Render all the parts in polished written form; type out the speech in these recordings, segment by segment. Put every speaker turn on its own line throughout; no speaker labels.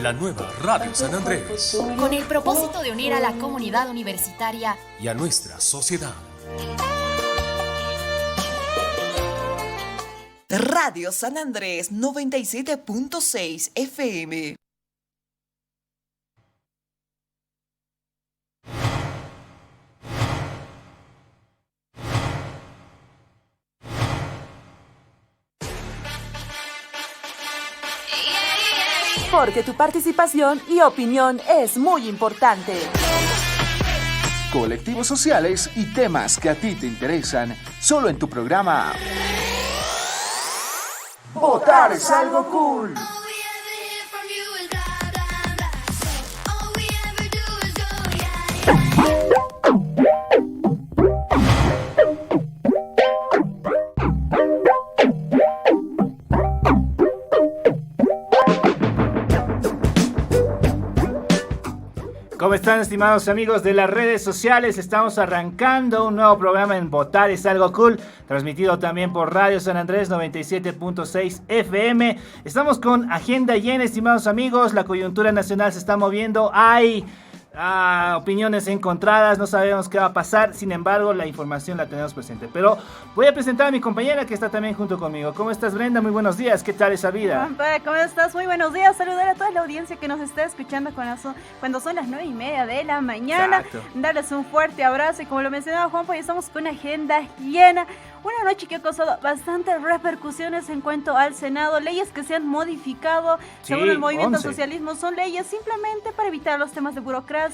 La nueva Radio San Andrés.
Con el propósito de unir a la comunidad universitaria
y a nuestra sociedad.
Radio San Andrés 97.6 FM.
Porque tu participación y opinión es muy importante.
Colectivos sociales y temas que a ti te interesan, solo en tu programa. Votar es algo cool.
¿Cómo están, estimados amigos de las redes sociales? Estamos arrancando un nuevo programa en Votar es algo cool, transmitido también por Radio San Andrés 97.6 FM. Estamos con agenda llena, estimados amigos. La coyuntura nacional se está moviendo. Hay opiniones encontradas, no sabemos qué va a pasar. Sin embargo, la información la tenemos presente. Pero voy a presentar a mi compañera que está también junto conmigo. ¿Cómo estás, Brenda? Muy buenos días. ¿Qué tal esa vida?
Juanpa, ¿cómo estás? Muy buenos días. Saludar a toda la audiencia que nos está escuchando cuando son las 9:30 de la mañana.
Exacto.
Darles un fuerte abrazo. Y como lo mencionaba Juanpa, hoy estamos con una agenda llena. Una noche que ha causado bastantes repercusiones en cuanto al Senado. Leyes que se han modificado,
Sí,
según el movimiento
11.
socialismo, son leyes simplemente para evitar los temas de burocracia.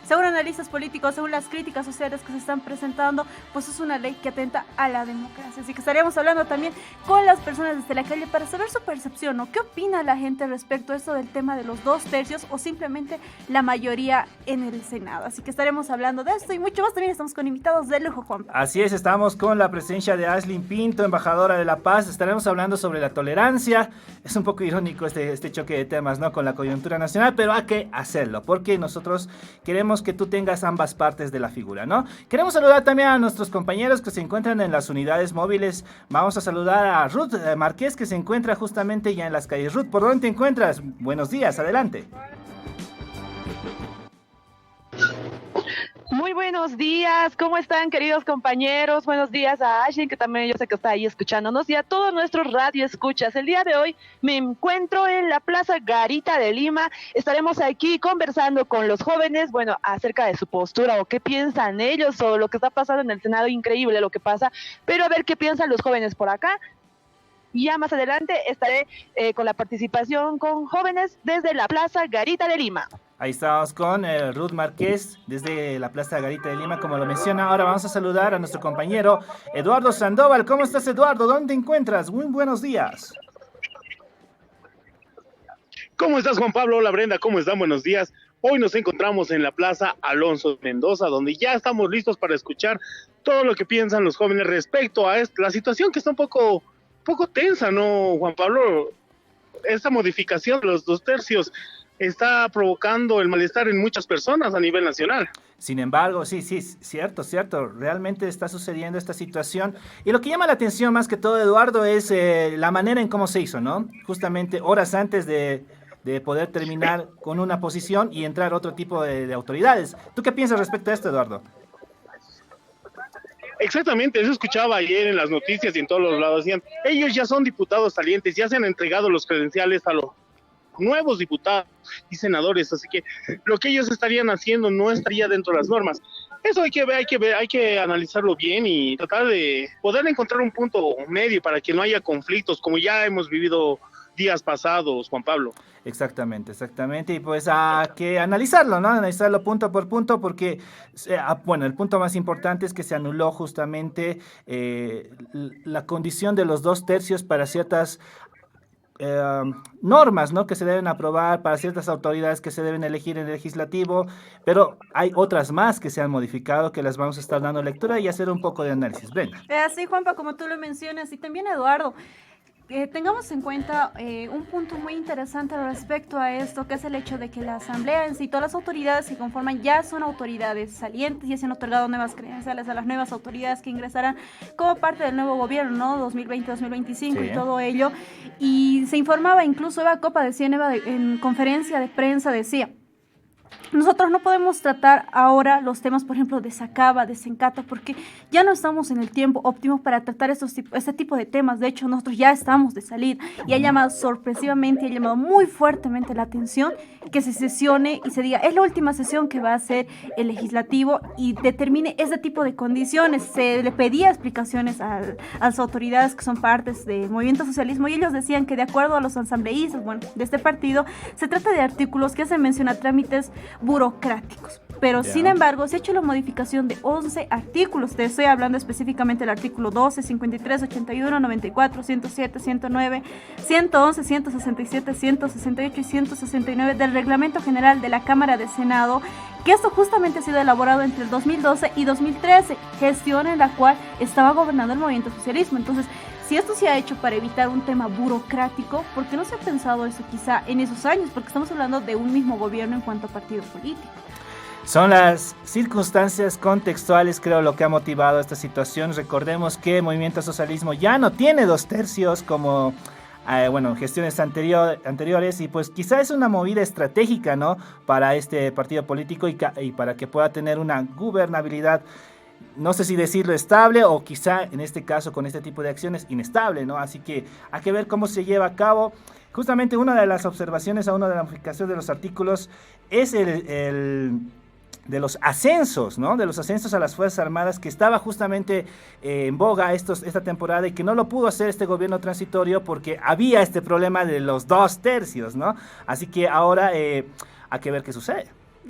Según analistas políticos, según las críticas sociales que se están presentando, pues es una ley que atenta a la democracia. Así que estaríamos hablando también con las personas desde la calle para saber su percepción, ¿no? ¿Qué opina la gente respecto a esto del tema de los 2/3 o simplemente la mayoría en el Senado? Así que estaremos hablando de esto y mucho más. También estamos con invitados de lujo, Juanpa.
Así es, estamos con la presencia de Ashley Pinto, embajadora de la paz. Estaremos hablando sobre la tolerancia. Es un poco irónico este choque de temas, ¿no? Con la coyuntura nacional, pero hay que hacerlo, porque nosotros queremos que tú tengas ambas partes de la figura, ¿no? Queremos saludar también a nuestros compañeros que se encuentran en las unidades móviles. Vamos a saludar a Ruth Márquez, que se encuentra justamente ya en las calles. Ruth, ¿por dónde te encuentras? Buenos días, adelante.
Muy buenos días, ¿cómo están, queridos compañeros? Buenos días a Ashley, que también yo sé que está ahí escuchándonos, y a todos nuestros radioescuchas. El día de hoy me encuentro en la Plaza Garita de Lima. Estaremos aquí conversando con los jóvenes, bueno, acerca de su postura o qué piensan ellos o lo que está pasando en el Senado. Increíble lo que pasa, pero a ver qué piensan los jóvenes por acá. Y ya más adelante estaré con la participación con jóvenes desde la Plaza Garita de Lima.
Ahí estamos con Ruth Márquez desde la Plaza Garita de Lima, como lo menciona. Ahora vamos a saludar a nuestro compañero Eduardo Sandoval. ¿Cómo estás, Eduardo? ¿Dónde te encuentras? Muy buenos días.
¿Cómo estás, Juan Pablo? Hola, Brenda, ¿cómo están? Buenos días. Hoy nos encontramos en la Plaza Alonso Mendoza, donde ya estamos listos para escuchar todo lo que piensan los jóvenes respecto a la situación que está un poco tensa, ¿no, Juan Pablo? Esta modificación de los 2/3 está provocando el malestar en muchas personas a nivel nacional.
Sin embargo, sí, cierto, realmente está sucediendo esta situación. Y lo que llama la atención más que todo, Eduardo, es la manera en cómo se hizo, ¿no? Justamente horas antes de poder terminar con una posición y entrar otro tipo de autoridades. ¿Tú qué piensas respecto a esto, Eduardo?
Exactamente, eso escuchaba ayer en las noticias y en todos los lados. Decían, ellos ya son diputados salientes, ya se han entregado los credenciales a los nuevos diputados y senadores, así que lo que ellos estarían haciendo no estaría dentro de las normas. Eso hay que analizarlo bien y tratar de poder encontrar un punto medio para que no haya conflictos, como ya hemos vivido días pasados, Juan Pablo.
Exactamente, y pues hay que analizarlo, ¿no? Analizarlo punto por punto, porque, bueno, el punto más importante es que se anuló justamente la condición de los 2/3 para ciertas normas, ¿no? Que se deben aprobar, para ciertas autoridades que se deben elegir en el legislativo, pero hay otras más que se han modificado, que las vamos a estar dando lectura y hacer un poco de análisis. Venga.
Así, Juanpa, como tú lo mencionas, y también Eduardo, tengamos en cuenta un punto muy interesante respecto a esto, que es el hecho de que la Asamblea en sí, todas las autoridades que conforman ya son autoridades salientes y se han otorgado nuevas credenciales a las nuevas autoridades que ingresarán como parte del nuevo gobierno, ¿no? 2020-2025
Sí.
y todo ello. Y se informaba, incluso Eva Copa decía en conferencia de prensa, decía: nosotros no podemos tratar ahora los temas, por ejemplo, de Sacaba, de Sencata, porque ya no estamos en el tiempo óptimo para tratar este tipo de temas. De hecho, nosotros ya estamos de salida y ha llamado sorpresivamente, ha llamado muy fuertemente la atención que se sesione y se diga, es la última sesión que va a hacer el legislativo y determine ese tipo de condiciones. Se le pedía explicaciones a las autoridades que son partes del movimiento socialismo y ellos decían que de acuerdo a los asambleístas, bueno, de este partido, se trata de artículos que hacen mención a trámites burocráticos. Pero sin embargo, se ha hecho la modificación de 11 artículos. Te estoy hablando específicamente del artículo 12, 53, 81, 94, 107, 109, 111, 167, 168 y 169 del Reglamento General de la Cámara de Senado, que esto justamente ha sido elaborado entre el 2012 y 2013, gestión en la cual estaba gobernando el movimiento socialismo. Entonces, si esto se ha hecho para evitar un tema burocrático, ¿por qué no se ha pensado eso quizá en esos años? Porque estamos hablando de un mismo gobierno en cuanto a partido político.
Son las circunstancias contextuales, creo, lo que ha motivado esta situación. Recordemos que el movimiento socialismo ya no tiene 2/3 como gestiones anteriores, y pues quizá es una movida estratégica, ¿no?, para este partido político y para que pueda tener una gobernabilidad, no sé si decirlo estable o quizá en este caso con este tipo de acciones inestable, ¿no? Así que hay que ver cómo se lleva a cabo. Justamente una de las observaciones a una de las modificaciones de los artículos es el de los ascensos, ¿no? De los ascensos a las Fuerzas Armadas, que estaba justamente en boga esta temporada y que no lo pudo hacer este gobierno transitorio porque había este problema de los 2/3, ¿no? Así que ahora hay que ver qué sucede.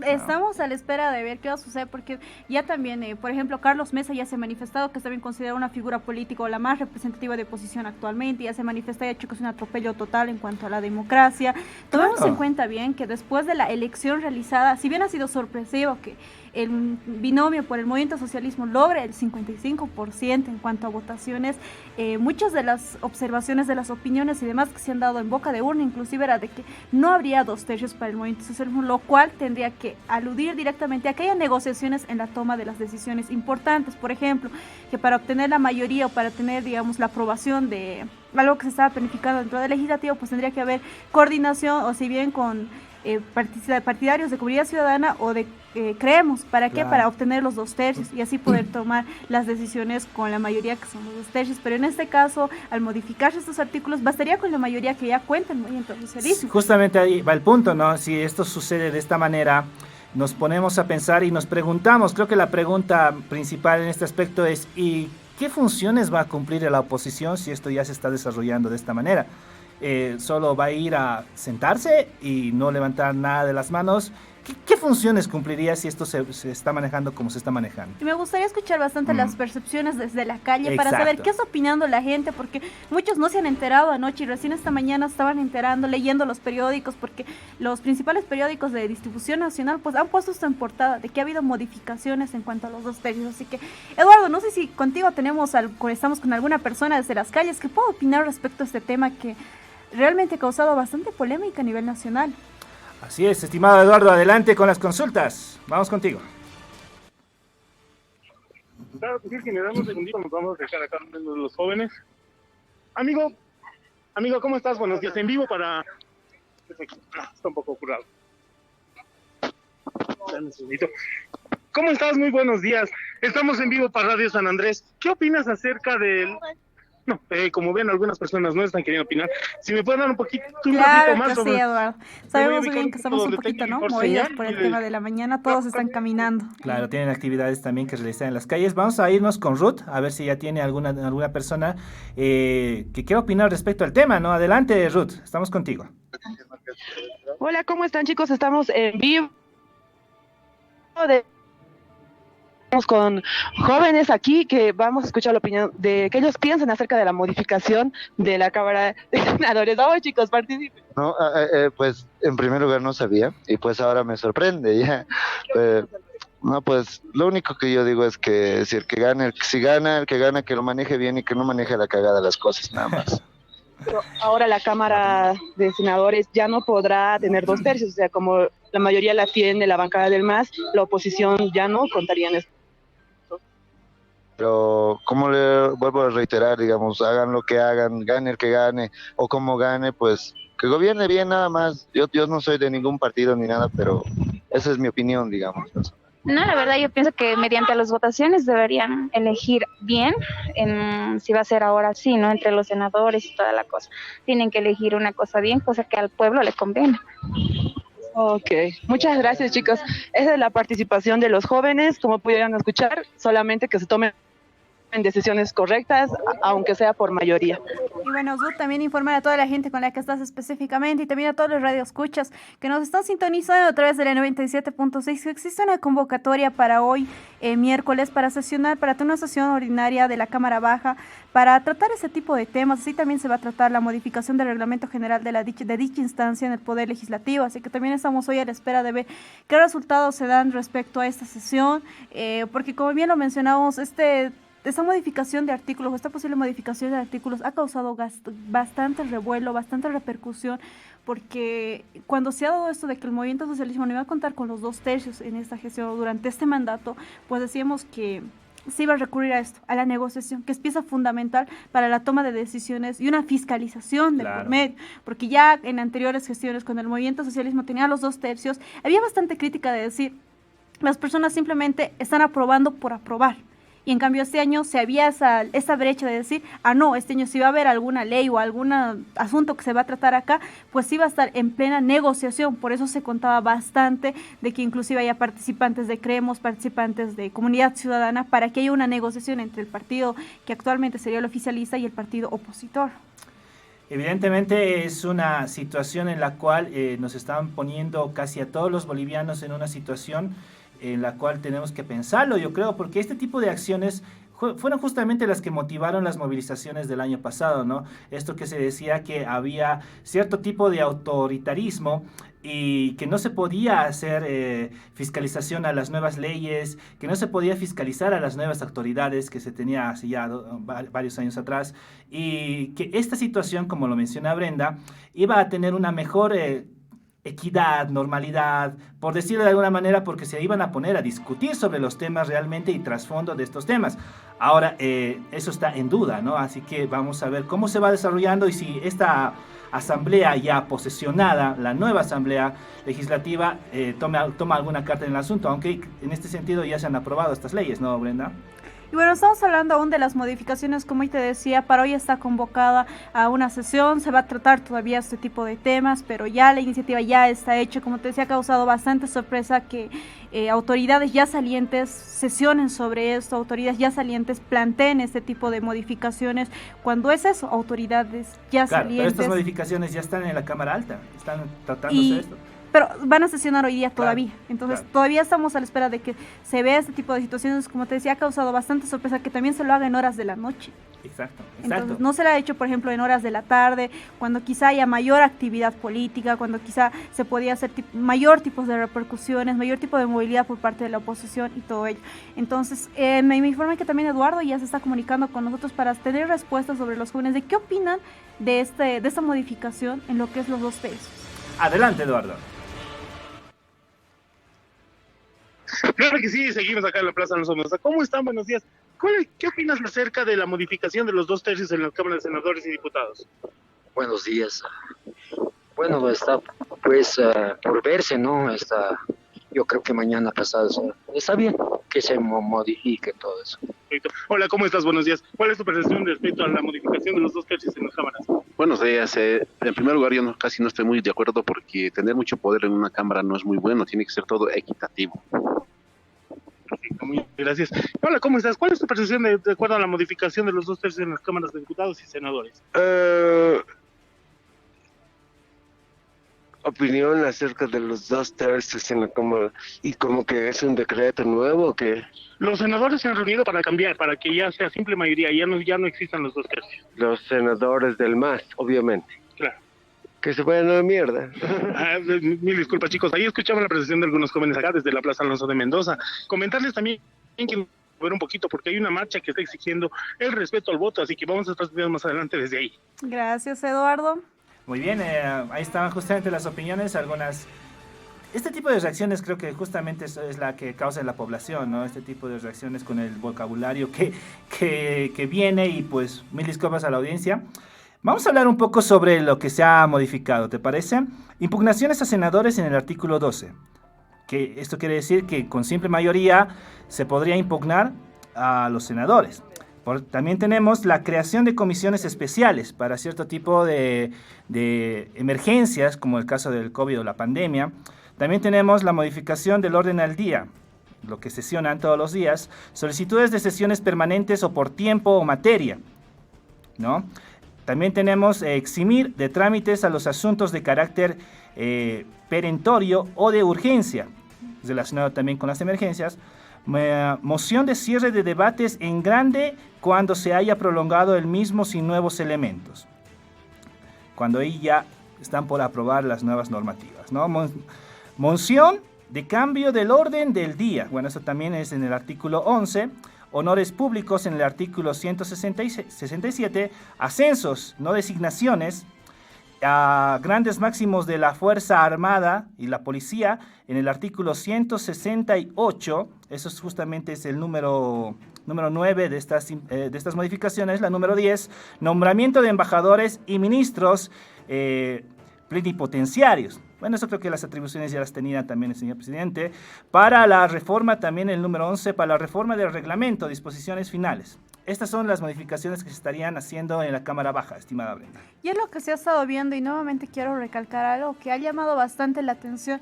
Estamos a la espera de ver qué va a suceder, porque ya también, por ejemplo, Carlos Mesa ya se ha manifestado que es también considerado una figura política o la más representativa de oposición actualmente, ya se manifiesta y ha dicho que es un atropello total en cuanto a la democracia. Tomemos en cuenta bien que después de la elección realizada, si bien ha sido sorpresivo que el binomio por el movimiento socialismo logre el 55% en cuanto a votaciones, muchas de las observaciones, de las opiniones y demás que se han dado en boca de urna, inclusive era de que no habría 2/3 para el movimiento socialismo, lo cual tendría que aludir directamente a que haya negociaciones en la toma de las decisiones importantes. Por ejemplo, que para obtener la mayoría o para tener, digamos, la aprobación de algo que se estaba planificando dentro del legislativo, pues tendría que haber coordinación, o si bien con partidarios de Comunidad Ciudadana o de Creemos. ¿Para qué? Claro. Para obtener los 2/3 y así poder tomar las decisiones con la mayoría, que son los 2/3. Pero en este caso, al modificarse estos artículos, bastaría con la mayoría que ya cuenta el movimiento socialismo.
Justamente ahí va el punto, ¿no? Si esto sucede de esta manera, nos ponemos a pensar y nos preguntamos, creo que la pregunta principal en este aspecto es, ¿y qué funciones va a cumplir la oposición si esto ya se está desarrollando de esta manera? ¿Solo va a ir a sentarse y no levantar nada de las manos? ¿Qué funciones cumpliría si esto se está manejando como se está manejando?
Y me gustaría escuchar bastante las percepciones desde la calle. Exacto. Para saber qué está opinando la gente, porque muchos no se han enterado anoche y recién esta mañana estaban enterando, leyendo los periódicos, porque los principales periódicos de distribución nacional pues han puesto esto en portada, de que ha habido modificaciones en cuanto a los 2/3. Así que, Eduardo, no sé si contigo estamos con alguna persona desde las calles que pueda opinar respecto a este tema que realmente ha causado bastante polémica a nivel nacional.
Así es, estimado Eduardo, adelante con las consultas. Vamos contigo.
Claro que sí, si me dan un segundito nos vamos a dejar acá los jóvenes. Amigo, ¿cómo estás? Buenos días, en vivo para... Está un poco curado. Dame un segundito. ¿Cómo estás? Muy buenos días. Estamos en vivo para Radio San Andrés. ¿Qué opinas acerca del... No, como ven, algunas personas no están queriendo opinar. Si me pueden dar un ratito más
sobre... Sí, Eduardo. Sabemos muy bien que estamos un poquito, ¿no?, movidos por el tema de la mañana. Todos están caminando.
Claro, tienen actividades también que realizar en las calles. Vamos a irnos con Ruth, a ver si ya tiene alguna persona que quiera opinar respecto al tema, ¿no? Adelante, Ruth, estamos contigo.
Hola, ¿cómo están, chicos? Estamos en vivo con jóvenes aquí que vamos a escuchar la opinión de que ellos piensan acerca de la modificación de la Cámara de Senadores. Vamos, chicos, participen.
No, pues en primer lugar no sabía y pues ahora me sorprende ya. No, pues lo único que yo digo es que si el que gana, el que gana, que lo maneje bien y que no maneje la cagada las cosas, nada más.
ahora la Cámara de Senadores ya no podrá tener 2/3, o sea, como la mayoría la tiene la bancada del MAS, la oposición ya no contaría en esto.
Pero, como le vuelvo a reiterar, digamos, hagan lo que hagan, gane el que gane, o como gane, pues que gobierne bien nada más. Yo no soy de ningún partido ni nada, pero esa es mi opinión, digamos.
No, la verdad yo pienso que mediante las votaciones deberían elegir bien si va a ser ahora sí, ¿no? Entre los senadores y toda la cosa. Tienen que elegir una cosa bien, cosa que al pueblo le conviene.
Ok, muchas gracias chicos. Esa es la participación de los jóvenes, como pudieron escuchar, solamente que se tomen decisiones correctas, aunque sea por mayoría.
Y bueno, Zut, también informar a toda la gente con la que estás específicamente y también a todos los radioescuchas que nos están sintonizando a través de la 97.6, que existe una convocatoria para hoy, miércoles, para sesionar, para tener una sesión ordinaria de la Cámara Baja, para tratar ese tipo de temas. Así también se va a tratar la modificación del reglamento general de dicha instancia en el Poder Legislativo, así que también estamos hoy a la espera de ver qué resultados se dan respecto a esta sesión, porque como bien lo mencionamos, esta modificación de artículos, o esta posible modificación de artículos ha causado bastante revuelo, bastante repercusión, porque cuando se ha dado esto de que el movimiento socialismo no iba a contar con los 2/3 en esta gestión durante este mandato, pues decíamos que se iba a recurrir a esto, a la negociación, que es pieza fundamental para la toma de decisiones y una fiscalización del por medio, porque ya en anteriores gestiones, cuando el movimiento socialismo tenía los 2/3, había bastante crítica de decir, las personas simplemente están aprobando por aprobar. Y en cambio este año se había esa brecha de decir, no, este año si va a haber alguna ley o algún asunto que se va a tratar acá, pues sí va a estar en plena negociación. Por eso se contaba bastante de que inclusive haya participantes de Creemos, participantes de Comunidad Ciudadana, para que haya una negociación entre el partido que actualmente sería el oficialista y el partido opositor.
Evidentemente es una situación en la cual nos están poniendo casi a todos los bolivianos en una situación en la cual tenemos que pensarlo, yo creo, porque este tipo de acciones fueron justamente las que motivaron las movilizaciones del año pasado, ¿no? Esto que se decía que había cierto tipo de autoritarismo y que no se podía hacer fiscalización a las nuevas leyes, que no se podía fiscalizar a las nuevas autoridades que se tenía hace ya varios años atrás, y que esta situación, como lo menciona Brenda, iba a tener una mejor equidad, normalidad, por decirlo de alguna manera, porque se iban a poner a discutir sobre los temas realmente y trasfondo de estos temas. Ahora, eso está en duda, ¿no? Así que vamos a ver cómo se va desarrollando y si esta asamblea ya posesionada, la nueva asamblea legislativa, toma alguna carta en el asunto, aunque en este sentido ya se han aprobado estas leyes, ¿no, Brenda?
Y bueno, estamos hablando aún de las modificaciones, como te decía, para hoy está convocada a una sesión, se va a tratar todavía este tipo de temas, pero ya la iniciativa ya está hecha. Como te decía, ha causado bastante sorpresa que autoridades ya salientes sesionen sobre esto, autoridades ya salientes planteen este tipo de modificaciones, cuando es eso, autoridades ya salientes.
Pero estas modificaciones ya están en la Cámara Alta, están tratándose de esto.
Pero van a sesionar hoy día todavía, entonces todavía estamos a la espera de que se vea este tipo de situaciones. Como te decía, ha causado bastante sorpresa que también se lo haga en horas de la noche.
Exacto.
Entonces no se lo ha hecho, por ejemplo, en horas de la tarde, cuando quizá haya mayor actividad política, cuando quizá se podía hacer mayor tipos de repercusiones, mayor tipo de movilidad por parte de la oposición y todo ello. Entonces, me informa que también Eduardo ya se está comunicando con nosotros para tener respuestas sobre los jóvenes, de qué opinan de esta modificación en lo que es los 2/3.
Adelante, Eduardo.
Claro que sí, seguimos acá en la Plaza Alonso Mendoza. ¿Cómo están? Buenos días. ¿Qué opinas acerca de la modificación de los 2/3 en la Cámara de Senadores y Diputados?
Buenos días. Bueno, está pues por verse, ¿no? Yo creo que mañana pasado está bien que se modifique todo eso.
Perfecto. Hola, ¿cómo estás? Buenos días. ¿Cuál es tu percepción respecto a la modificación de los 2/3 en las cámaras?
Buenos días. En primer lugar, yo casi no estoy muy de acuerdo porque tener mucho poder en una cámara no es muy bueno, tiene que ser todo equitativo.
Perfecto, muy gracias. Hola, ¿cómo estás? ¿Cuál es tu percepción de acuerdo a la modificación de los 2/3 en las cámaras de diputados y senadores?
Opinión acerca de los 2/3 en la Cámara, y como que es un decreto nuevo que...
Los senadores se han reunido para cambiar, para que ya sea simple mayoría, ya no existan los 2/3.
Los senadores del MAS, obviamente.
Claro.
Que se vayan a la mierda.
Mil disculpas, chicos. Ahí escuchamos la presentación de algunos jóvenes acá desde la Plaza Alonso de Mendoza. Comentarles también que ver un poquito, porque hay una marcha que está exigiendo el respeto al voto, así que vamos a estar viendo más adelante desde ahí.
Gracias, Eduardo.
Muy bien, ahí estaban justamente las opiniones, algunas. Este tipo de reacciones creo que justamente es la que causa en la población, ¿no? Este tipo de reacciones con el vocabulario que viene, y pues mil disculpas a la audiencia. Vamos a hablar un poco sobre lo que se ha modificado, ¿te parece? Impugnaciones a senadores en el artículo 12. Que esto quiere decir que con simple mayoría se podría impugnar a los senadores. También tenemos la creación de comisiones especiales para cierto tipo de emergencias, como el caso del COVID o la pandemia. También tenemos la modificación del orden al día, lo que sesionan todos los días, solicitudes de sesiones permanentes o por tiempo o materia, ¿no? También tenemos eximir de trámites a los asuntos de carácter perentorio o de urgencia, relacionado también con las emergencias. Moción de cierre de debates en grande cuando se haya prolongado el mismo sin nuevos elementos, cuando ahí ya están por aprobar las nuevas normativas, ¿no? Moción de cambio del orden del día, bueno, eso también es en el artículo 11. Honores públicos en el artículo 167, ascensos, no designaciones, a grandes máximos de la Fuerza Armada y la Policía en el artículo 168, eso es justamente es el número 9 de estas modificaciones. La número 10, nombramiento de embajadores y ministros plenipotenciarios. Bueno, eso creo que las atribuciones ya las tenía también el señor presidente. Para la reforma también el número 11, para la reforma del reglamento, disposiciones finales. Estas son las modificaciones que se estarían haciendo en la Cámara Baja, estimada Brenda.
Y es lo que se ha estado viendo, y nuevamente quiero recalcar algo que ha llamado bastante la atención,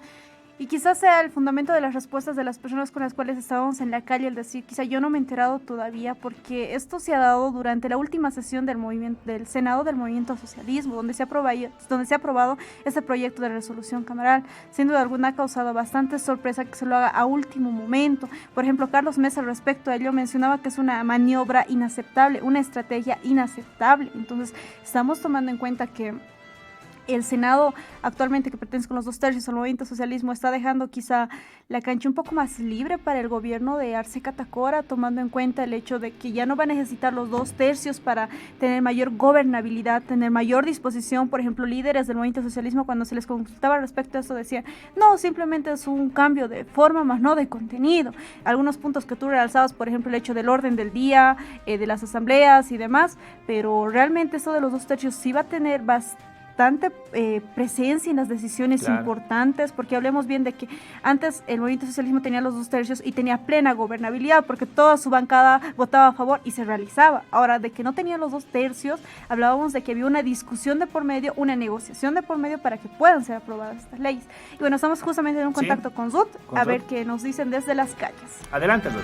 y quizás sea el fundamento de las respuestas de las personas con las cuales estábamos en la calle, el decir, quizá yo no me he enterado todavía, porque esto se ha dado durante la última sesión del Senado del Movimiento Socialismo, donde se ha aprobado este proyecto de resolución cameral. Sin duda alguna ha causado bastante sorpresa que se lo haga a último momento. Por ejemplo, Carlos Mesa respecto a ello mencionaba que es una maniobra inaceptable, una estrategia inaceptable. Entonces, estamos tomando en cuenta que el Senado actualmente, que pertenece con los 2/3 al movimiento socialismo, está dejando quizá la cancha un poco más libre para el gobierno de Arce Catacora, tomando en cuenta el hecho de que ya no va a necesitar los 2/3 para tener mayor gobernabilidad, tener mayor disposición. Por ejemplo, líderes del movimiento socialismo, cuando se les consultaba respecto a eso, decían, no, simplemente es un cambio de forma, más no de contenido. Algunos puntos que tú realzabas, por ejemplo, el hecho del orden del día, de las asambleas y demás, pero realmente eso de los 2/3 sí va a tener bastante presencia en las decisiones importantes, porque hablemos bien de que antes el movimiento socialismo tenía los 2/3 y tenía plena gobernabilidad, porque toda su bancada votaba a favor y se realizaba. Ahora, de que no tenía los 2/3, hablábamos de que había una discusión de por medio, una negociación de por medio para que puedan ser aprobadas estas leyes. Y bueno, estamos justamente en un contacto con Zut, a ver qué nos dicen desde las calles.
Adelante, Zut.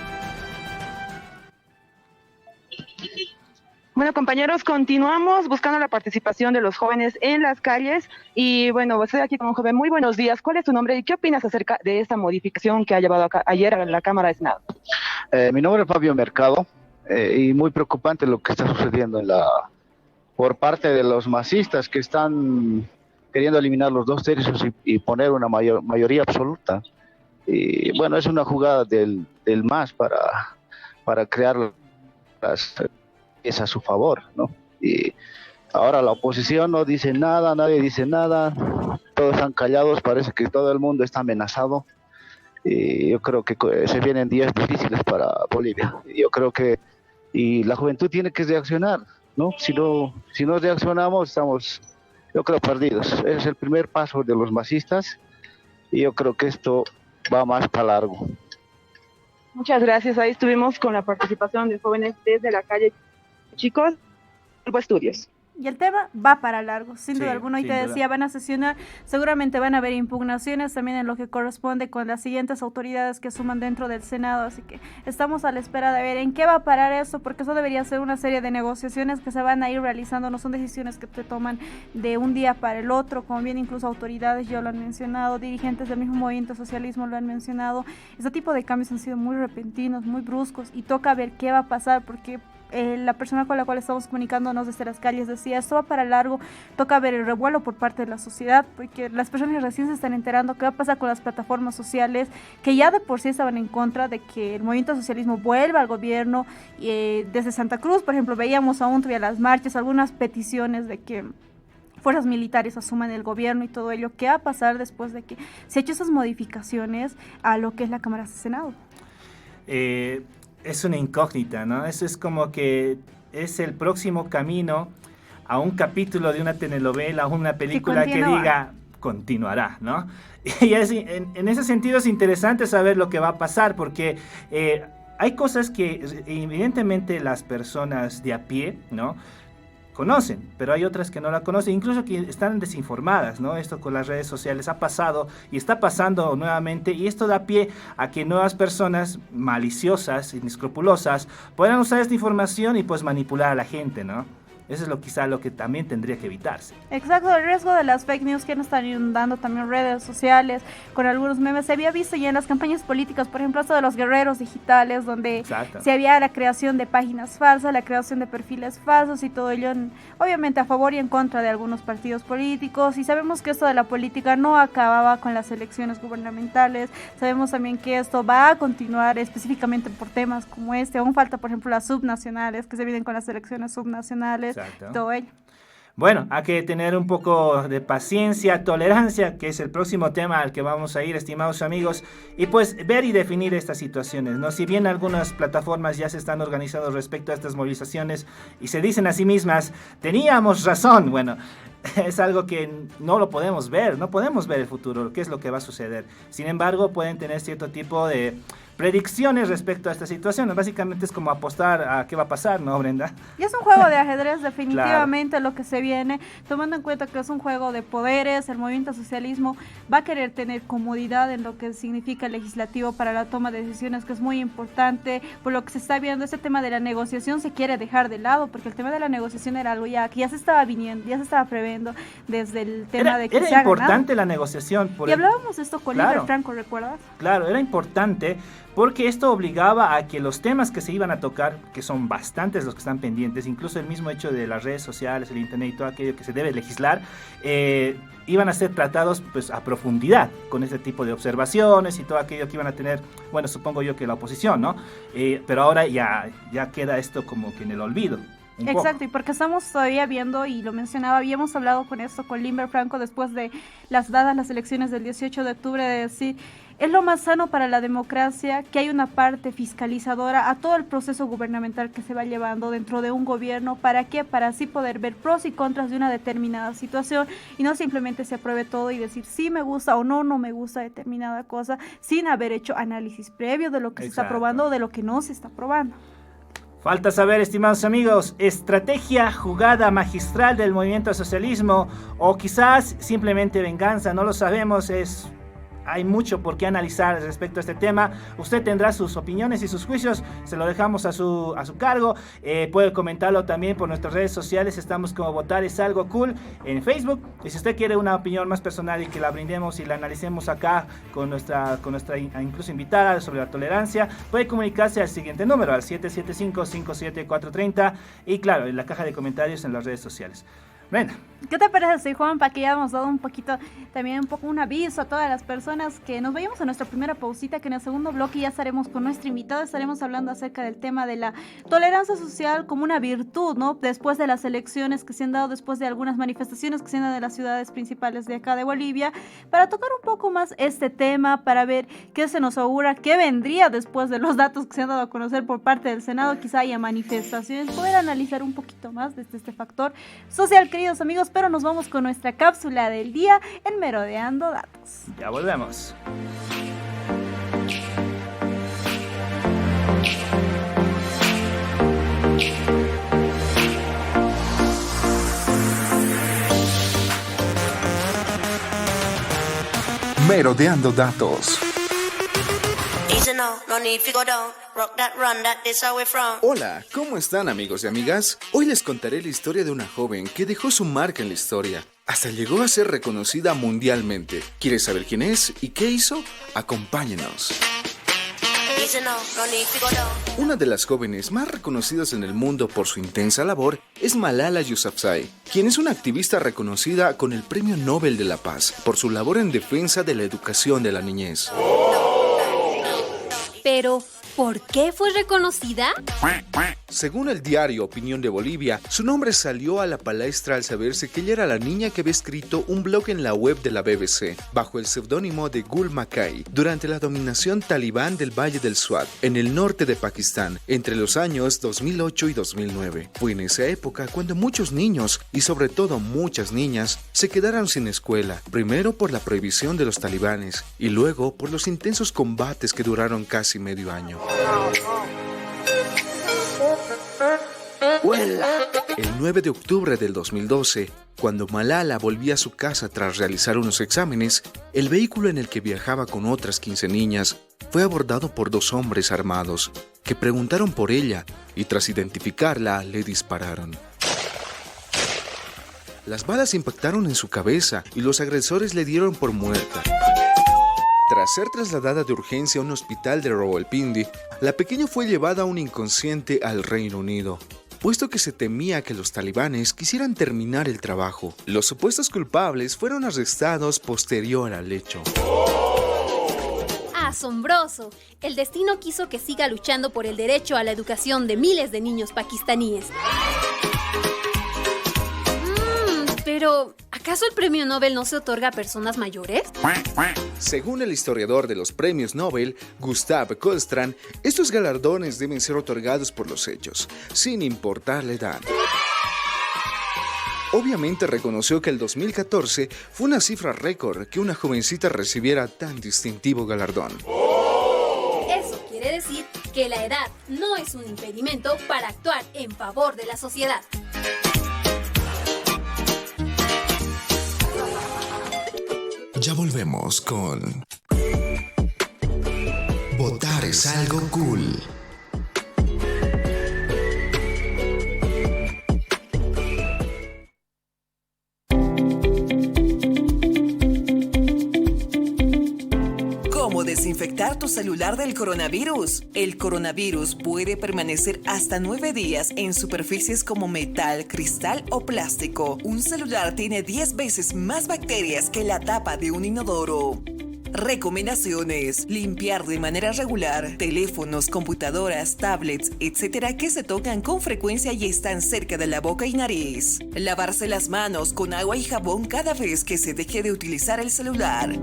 Bueno, compañeros, continuamos buscando la participación de los jóvenes en las calles. Y bueno, estoy aquí con un joven. Muy buenos días. ¿Cuál es tu nombre y qué opinas acerca de esta modificación que ha llevado ayer a la Cámara de Senado?
Mi nombre es Fabio Mercado, y muy preocupante lo que está sucediendo por parte de los masistas que están queriendo eliminar los 2/3 y poner una mayoría absoluta. Y bueno, es una jugada del MAS para crear es a su favor, ¿no? Y ahora la oposición no dice nada, nadie dice nada, todos están callados, parece que todo el mundo está amenazado, y yo creo que se vienen días difíciles para Bolivia. Yo creo que y la juventud tiene que reaccionar, ¿no? Si no reaccionamos, estamos, yo creo, perdidos. Es el primer paso de los masistas, y yo creo que esto va más para largo.
Muchas gracias. Ahí estuvimos con la participación de jóvenes desde la calle. Chicos, estudios.
Y el tema va para largo, sin duda alguna. Y te decía, van a sesionar, seguramente van a haber impugnaciones también en lo que corresponde con las siguientes autoridades que suman dentro del Senado. Así que estamos a la espera de ver en qué va a parar eso, porque eso debería ser una serie de negociaciones que se van a ir realizando. No son decisiones que te toman de un día para el otro, como bien incluso autoridades ya lo han mencionado, dirigentes del mismo movimiento socialismo lo han mencionado. Este tipo de cambios han sido muy repentinos, muy bruscos, y toca ver qué va a pasar, porque la persona con la cual estamos comunicándonos desde las calles decía, esto va para largo, toca ver el revuelo por parte de la sociedad, porque las personas recién se están enterando qué va a pasar con las plataformas sociales, que ya de por sí estaban en contra de que el movimiento socialismo vuelva al gobierno. Desde Santa Cruz, por ejemplo, veíamos aún todavía las marchas, algunas peticiones de que fuerzas militares asuman el gobierno y todo ello. ¿Qué va a pasar después de que se han hecho esas modificaciones a lo que es la Cámara de Senado?
Es una incógnita, ¿no? Eso es como que es el próximo camino a un capítulo de una telenovela o una película que diga continuará, ¿no? Y en ese sentido es interesante saber lo que va a pasar, porque hay cosas que evidentemente las personas de a pie, ¿no?, conocen, pero hay otras que no la conocen, incluso que están desinformadas, ¿no? Esto con las redes sociales ha pasado y está pasando nuevamente, y esto da pie a que nuevas personas maliciosas, inescrupulosas, puedan usar esta información y pues manipular a la gente, ¿no? Eso es quizá lo que también tendría que evitarse.
Exacto, el riesgo de las fake news que nos están inundando también redes sociales, con algunos memes. Se había visto ya en las campañas políticas, por ejemplo, esto de los guerreros digitales, donde se había la creación de páginas falsas, la creación de perfiles falsos y todo ello, obviamente a favor y en contra de algunos partidos políticos. Y sabemos que esto de la política no acababa con las elecciones gubernamentales. Sabemos también que esto va a continuar específicamente por temas como este. Aún falta, por ejemplo, las subnacionales, que se vienen con las elecciones subnacionales.
Exacto.
Todo ello.
Bueno, hay que tener un poco de paciencia, tolerancia, que es el próximo tema al que vamos a ir, estimados amigos, y pues ver y definir estas situaciones, ¿no? Si bien algunas plataformas ya se están organizando respecto a estas movilizaciones y se dicen a sí mismas, teníamos razón, bueno, es algo que no lo podemos ver, no podemos ver el futuro, qué es lo que va a suceder. Sin embargo, pueden tener cierto tipo de predicciones respecto a esta situación. Básicamente es como apostar a qué va a pasar, ¿no, Brenda?
Y es un juego de ajedrez definitivamente lo que se viene, tomando en cuenta que es un juego de poderes. El movimiento socialismo va a querer tener comodidad en lo que significa el legislativo para la toma de decisiones, que es muy importante. Por lo que se está viendo, este tema de la negociación se quiere dejar de lado, porque el tema de la negociación era algo ya que ya se estaba viniendo, ya se estaba previendo desde el tema de que
era importante la negociación.
Y hablábamos de esto con Liber Franco, ¿recuerdas?
Claro, era importante porque esto obligaba a que los temas que se iban a tocar, que son bastantes los que están pendientes, incluso el mismo hecho de las redes sociales, el internet y todo aquello que se debe legislar, iban a ser tratados pues a profundidad, con este tipo de observaciones y todo aquello que iban a tener, bueno, supongo yo que la oposición, ¿no? Pero ahora ya queda esto como que en el olvido.
Exacto, y porque estamos todavía viendo, y lo mencionaba, habíamos hablado con esto con Limber Franco después de las elecciones del 18 de octubre, de decir, es lo más sano para la democracia que hay una parte fiscalizadora a todo el proceso gubernamental que se va llevando dentro de un gobierno. ¿Para qué? Para así poder ver pros y contras de una determinada situación y no simplemente se apruebe todo y decir sí me gusta o no me gusta determinada cosa sin haber hecho análisis previo de lo que se está aprobando o de lo que no se está aprobando.
Falta saber, estimados amigos, estrategia, jugada magistral del movimiento socialismo o quizás simplemente venganza, no lo sabemos, hay mucho por qué analizar respecto a este tema. Usted tendrá sus opiniones y sus juicios, se lo dejamos a su cargo. Puede comentarlo también por nuestras redes sociales, estamos como Votar es algo cool en Facebook. Y si usted quiere una opinión más personal y que la brindemos y la analicemos acá con nuestra incluso invitada sobre la tolerancia, puede comunicarse al siguiente número, al 775-57430, y claro, en la caja de comentarios en las redes sociales. Bueno.
¿Qué te parece, Juan? Para que ya hemos dado un aviso a todas las personas, que nos vayamos a nuestra primera pausita, que en el segundo bloque ya estaremos con nuestro invitado, estaremos hablando acerca del tema de la tolerancia social como una virtud, ¿no? Después de las elecciones que se han dado, después de algunas manifestaciones que se han dado en las ciudades principales de acá de Bolivia, para tocar un poco más este tema, para ver qué se nos augura, qué vendría después de los datos que se han dado a conocer por parte del Senado, quizá haya manifestaciones, poder analizar un poquito más desde este factor social, queridos amigos, pero nos vamos con nuestra cápsula del día en Merodeando Datos.
Ya volvemos.
Merodeando Datos.
Hola, ¿cómo están amigos y amigas? Hoy les contaré la historia de una joven que dejó su marca en la historia. Hasta llegó a ser reconocida mundialmente. ¿Quieres saber quién es y qué hizo? Acompáñenos. Una de las jóvenes más reconocidas en el mundo por su intensa labor es Malala Yousafzai, quien es una activista reconocida con el Premio Nobel de la Paz por su labor en defensa de la educación de la niñez.
Pero, ¿por qué fue reconocida?
Según el diario Opinión de Bolivia, su nombre salió a la palestra al saberse que ella era la niña que había escrito un blog en la web de la BBC, bajo el seudónimo de Gul Makai, durante la dominación talibán del Valle del Swat, en el norte de Pakistán, entre los años 2008 y 2009. Fue en esa época cuando muchos niños, y sobre todo muchas niñas, se quedaron sin escuela, primero por la prohibición de los talibanes, y luego por los intensos combates que duraron casi medio año. El 9 de octubre del 2012, cuando Malala volvía a su casa tras realizar unos exámenes, el vehículo en el que viajaba con otras 15 niñas fue abordado por 2 hombres armados, que preguntaron por ella y tras identificarla le dispararon. Las balas impactaron en su cabeza y los agresores le dieron por muerta. Tras ser trasladada de urgencia a un hospital de Rawalpindi, la pequeña fue llevada a un inconsciente al Reino Unido, puesto que se temía que los talibanes quisieran terminar el trabajo. Los supuestos culpables fueron arrestados posterior al hecho.
¡Asombroso! El destino quiso que siga luchando por el derecho a la educación de miles de niños pakistaníes. Pero, ¿acaso el premio Nobel no se otorga a personas mayores?
Según el historiador de los premios Nobel, Gustav Kohlstrand, estos galardones deben ser otorgados por los hechos, sin importar la edad. Obviamente reconoció que el 2014 fue una cifra récord que una jovencita recibiera tan distintivo galardón.
Eso quiere decir que la edad no es un impedimento para actuar en favor de la sociedad.
Ya volvemos con Votar es algo cool.
¿Cómo desinfectar tu celular del coronavirus? El coronavirus puede permanecer hasta 9 días en superficies como metal, cristal o plástico. Un celular tiene 10 veces más bacterias que la tapa de un inodoro. Recomendaciones: limpiar de manera regular teléfonos, computadoras, tablets, etcétera, que se tocan con frecuencia y están cerca de la boca y nariz. Lavarse las manos con agua y jabón cada vez que se deje de utilizar el celular.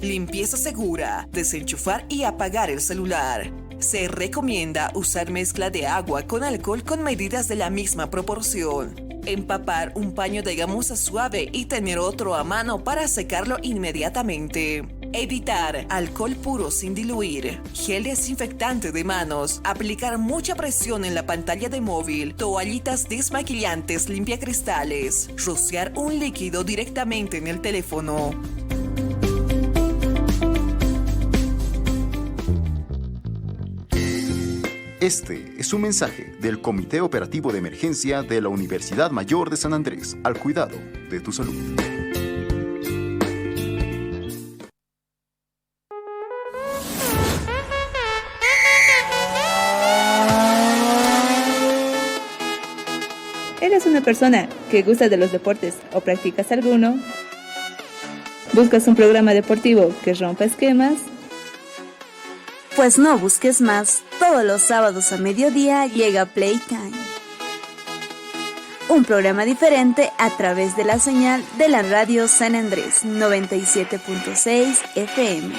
Limpieza segura: desenchufar y apagar el celular. Se recomienda usar mezcla de agua con alcohol con medidas de la misma proporción. Empapar un paño de gamuza suave y tener otro a mano para secarlo inmediatamente. Evitar alcohol puro sin diluir. Gel desinfectante de manos. Aplicar mucha presión en la pantalla de móvil. Toallitas desmaquillantes limpiacristales. Rociar un líquido directamente en el teléfono.
Este es un mensaje del Comité Operativo de Emergencia de la Universidad Mayor de San Andrés, al cuidado de tu salud.
¿Eres una persona que gusta de los deportes o practicas alguno? ¿Buscas un programa deportivo que rompa esquemas?
Pues no busques más, todos los sábados a mediodía llega Playtime. Un programa diferente a través de la señal de la radio San Andrés 97.6 FM.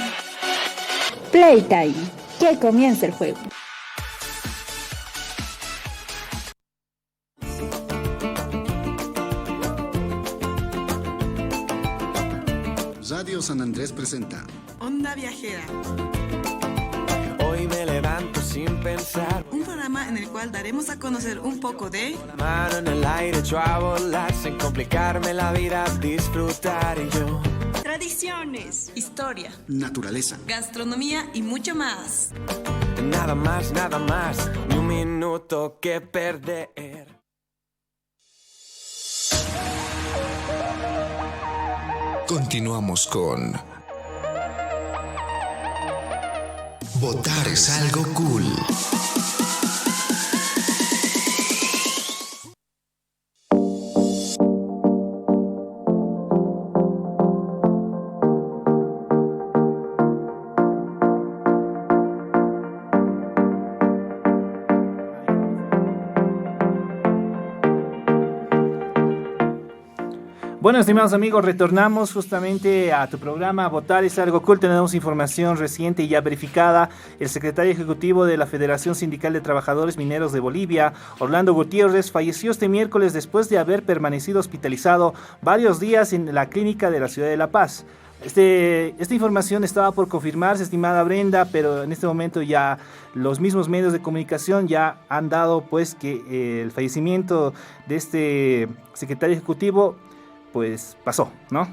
Playtime, que comience el juego.
Radio San Andrés presenta
Onda Viajera.
Hoy me levanto sin pensar.
Un programa en el cual daremos a conocer un poco de
La mano en el aire, echo a volar sin complicarme la vida, disfrutar y yo.
Tradiciones, historia,
naturaleza,
gastronomía y mucho más.
Nada más, ni un minuto que perder.
Continuamos con Votar es algo cool.
Bueno, estimados amigos, retornamos justamente a tu programa Votar es algo cool. Tenemos información reciente y ya verificada. El secretario ejecutivo de la Federación Sindical de Trabajadores Mineros de Bolivia, Orlando Gutiérrez, falleció este miércoles después de haber permanecido hospitalizado varios días en la clínica de la ciudad de La Paz. Esta información estaba por confirmarse, estimada Brenda, pero en este momento ya los mismos medios de comunicación ya han dado pues que el fallecimiento de este secretario ejecutivo pues pasó, ¿no?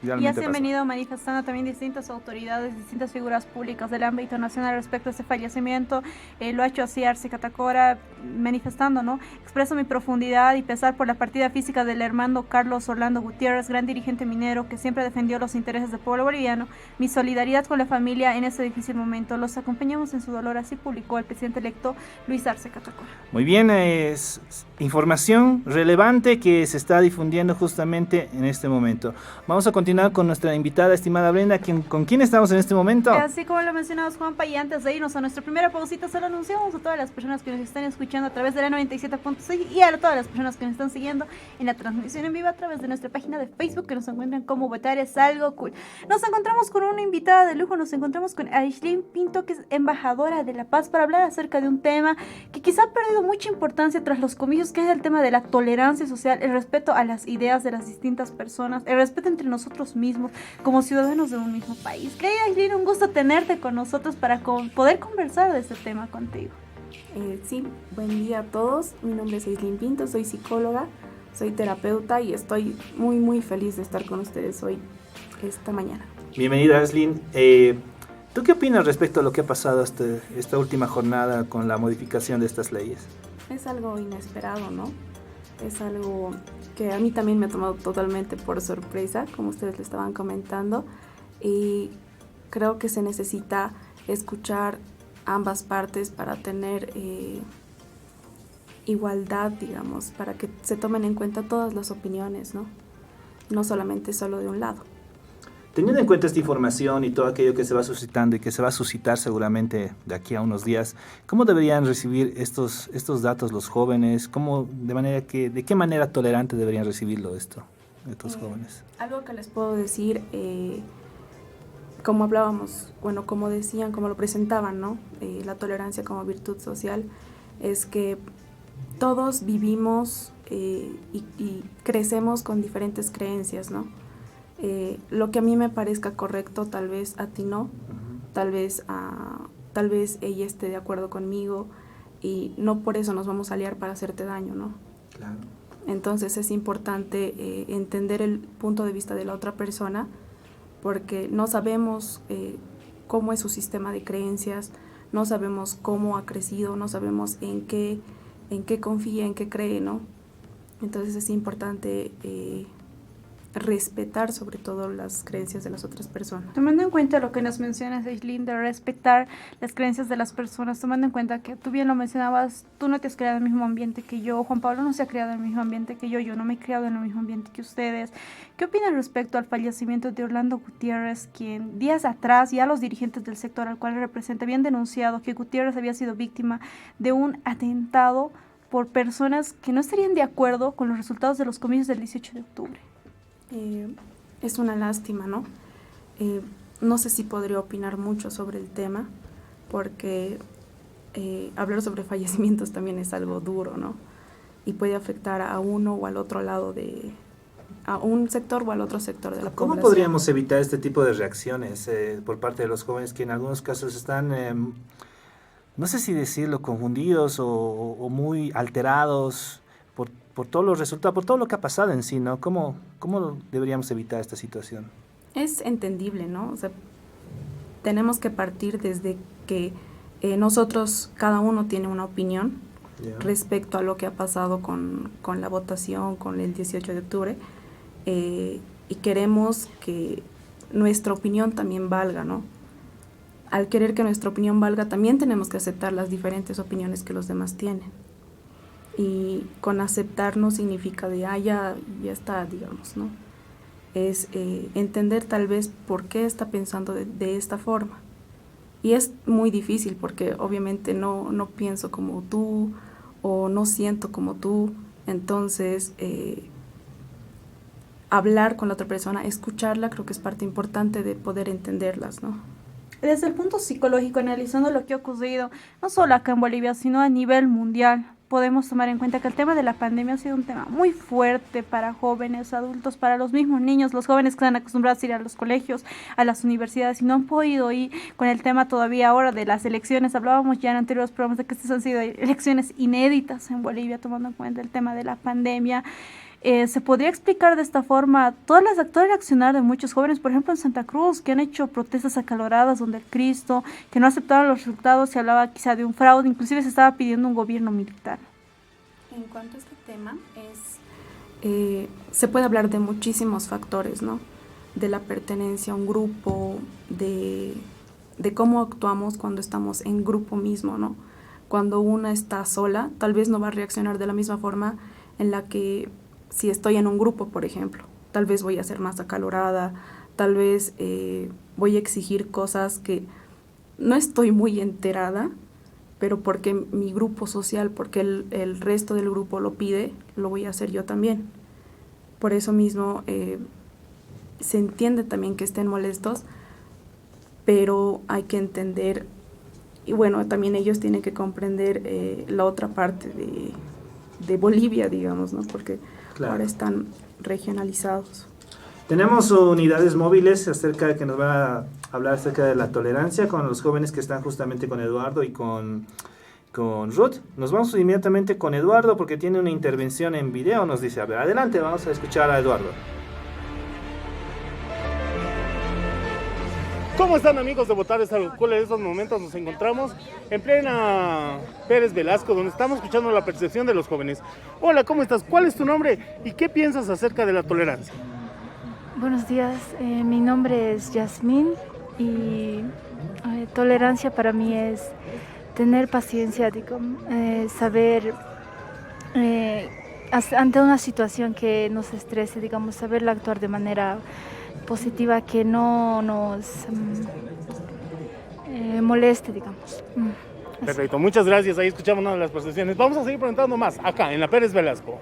Y así han venido manifestando también distintas autoridades, distintas figuras públicas del ámbito nacional respecto a este fallecimiento. Lo ha hecho así Arce Catacora, manifestando, ¿no? Expreso mi profundidad y pesar por la partida física del hermano Carlos Orlando Gutiérrez, gran dirigente minero que siempre defendió los intereses del pueblo boliviano. Mi solidaridad con la familia en este difícil momento. Los acompañamos en su dolor, así publicó el presidente electo Luis Arce Catacora.
Muy bien, es información relevante que se está difundiendo justamente en este momento. Vamos a continuar con nuestra invitada, estimada Brenda, ¿con quién estamos en este momento?
Así como lo mencionamos, Juanpa, y antes de irnos a nuestra primera pausita, se lo anunciamos a todas las personas que nos están escuchando a través de la 97.6 y a todas las personas que nos están siguiendo en la transmisión en vivo a través de nuestra página de Facebook, que nos encuentran como Votar es algo cool. Nos encontramos con una invitada de lujo, nos encontramos con Aislinn Pinto, que es embajadora de La Paz, para hablar acerca de un tema que quizá ha perdido mucha importancia tras los comicios, que es el tema de la tolerancia social, el respeto a las ideas de las distintas personas, el respeto entre nosotros mismos como ciudadanos de un mismo país. Querida Aislinn, un gusto tenerte con nosotros para poder conversar de este tema contigo.
Sí, buen día a todos. Mi nombre es Aislinn Pinto, soy psicóloga, soy terapeuta y estoy muy feliz de estar con ustedes hoy, esta mañana.
Bienvenida, Aislinn. ¿Tú qué opinas respecto a lo que ha pasado esta última jornada con la modificación de estas leyes?
Es algo inesperado, ¿no? Es algo que a mí también me ha tomado totalmente por sorpresa, como ustedes le estaban comentando, y creo que se necesita escuchar ambas partes para tener igualdad, digamos, para que se tomen en cuenta todas las opiniones, ¿no? No solamente solo de un lado.
Teniendo en cuenta esta información y todo aquello que se va suscitando y que se va a suscitar seguramente de aquí a unos días, ¿cómo deberían recibir estos datos los jóvenes? ¿De qué manera tolerante deberían recibirlo estos jóvenes?
Algo que les puedo decir, como hablábamos, bueno, como decían, como lo presentaban, ¿no? La tolerancia como virtud social, es que todos vivimos y crecemos con diferentes creencias, ¿no? Lo que a mí me parezca correcto, tal vez a ti no, tal vez ella esté de acuerdo conmigo y no por eso nos vamos a aliar para hacerte daño, ¿no?
Claro.
Entonces es importante entender el punto de vista de la otra persona, porque no sabemos cómo es su sistema de creencias, no sabemos cómo ha crecido, no sabemos en qué confía, en qué cree, ¿no? Entonces es importante respetar sobre todo las creencias de las otras personas.
Tomando en cuenta lo que nos mencionas, Aislinn, de respetar las creencias de las personas, tomando en cuenta que tú bien lo mencionabas, tú no te has creado en el mismo ambiente que yo, Juan Pablo no se ha creado en el mismo ambiente que yo no me he creado en el mismo ambiente que ustedes. ¿Qué opinan respecto al fallecimiento de Orlando Gutiérrez, quien días atrás ya los dirigentes del sector al cual representa habían denunciado que Gutiérrez había sido víctima de un atentado por personas que no estarían de acuerdo con los resultados de los comicios del 18 de octubre?
Es una lástima, ¿no? No sé si podría opinar mucho sobre el tema, porque hablar sobre fallecimientos también es algo duro, ¿no? Y puede afectar a uno o al otro lado a un sector o al otro sector de la población.
¿Cómo podríamos evitar este tipo de reacciones por parte de los jóvenes que en algunos casos están, no sé si decirlo, confundidos o muy alterados por todos los resultados, por todo lo que ha pasado en sí, ¿no? ¿Cómo deberíamos evitar esta situación?
Es entendible, ¿no? O sea, tenemos que partir desde que nosotros, cada uno tiene una opinión respecto a lo que ha pasado con la votación, con el 18 de octubre, y queremos que nuestra opinión también valga, ¿no? al querer que nuestra opinión valga, también tenemos que aceptar las diferentes opiniones que los demás tienen. Y con aceptar no significa de, ya está, digamos, ¿no? Es entender tal vez por qué está pensando de esta forma. Y es muy difícil porque obviamente no pienso como tú o no siento como tú. Entonces, hablar con la otra persona, escucharla, creo que es parte importante de poder entenderlas, ¿no?
Desde el punto psicológico, analizando lo que ha ocurrido, no solo acá en Bolivia, sino a nivel mundial, podemos tomar en cuenta que el tema de la pandemia ha sido un tema muy fuerte para jóvenes, adultos, para los mismos niños, los jóvenes que están acostumbrados a ir a los colegios, a las universidades y no han podido ir con el tema todavía ahora de las elecciones. Hablábamos ya en anteriores programas de que estas han sido elecciones inéditas en Bolivia, tomando en cuenta el tema de la pandemia. Se podría explicar de esta forma todo el accionar de muchos jóvenes, por ejemplo en Santa Cruz, que han hecho protestas acaloradas donde el Cristo, que no aceptaron los resultados, se hablaba quizá de un fraude, inclusive se estaba pidiendo un gobierno militar.
En cuanto a este tema, se puede hablar de muchísimos factores, ¿no? De la pertenencia a un grupo, de cómo actuamos cuando estamos en grupo mismo, ¿no? Cuando una está sola, tal vez no va a reaccionar de la misma forma en la que si estoy en un grupo, por ejemplo, tal vez voy a ser más acalorada, tal vez voy a exigir cosas que no estoy muy enterada, pero porque mi grupo social, porque el resto del grupo lo pide, lo voy a hacer yo también. Por eso mismo se entiende también que estén molestos, pero hay que entender, y bueno, también ellos tienen que comprender la otra parte de Bolivia, digamos, ¿no? Porque claro, ahora están regionalizados.
Tenemos unidades móviles que nos van a hablar acerca de la tolerancia con los jóvenes que están justamente con Eduardo y con Ruth. Nos vamos inmediatamente con Eduardo porque tiene una intervención en video, nos dice. A ver, adelante, vamos a escuchar a Eduardo.
¿Cómo están, amigos de Votar es algo cool? En estos momentos nos encontramos en plena Pérez Velasco, donde estamos escuchando la percepción de los jóvenes. Hola, ¿cómo estás? ¿Cuál es tu nombre y qué piensas acerca de la tolerancia?
Buenos días, mi nombre es Yasmín y tolerancia para mí es tener paciencia, saber ante una situación que nos estrese, digamos, saberla actuar de manera positiva, que no nos moleste, digamos.
Perfecto, muchas gracias. Ahí escuchamos una de las percepciones. Vamos a seguir preguntando más acá en la Pérez Velasco.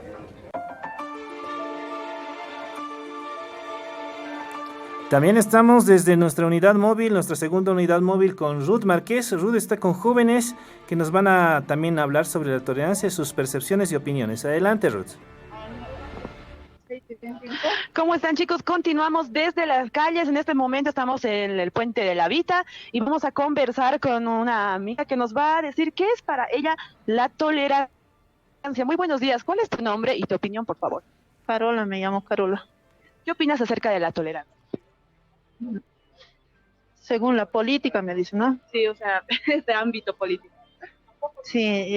También estamos desde nuestra unidad móvil, nuestra segunda unidad móvil, con Ruth Márquez. Ruth está con jóvenes que nos van a también hablar sobre la tolerancia, sus percepciones y opiniones. Adelante, Ruth.
¿Cómo están, chicos? Continuamos desde las calles. En este momento estamos en el puente de la Vita y vamos a conversar con una amiga que nos va a decir qué es para ella la tolerancia. Muy buenos días. ¿Cuál es tu nombre y tu opinión, por favor?
Carola, me llamo Carola.
¿Qué opinas acerca de la tolerancia?
Según la política, me dice, ¿no?
Sí, o sea, este ámbito político.
Sí,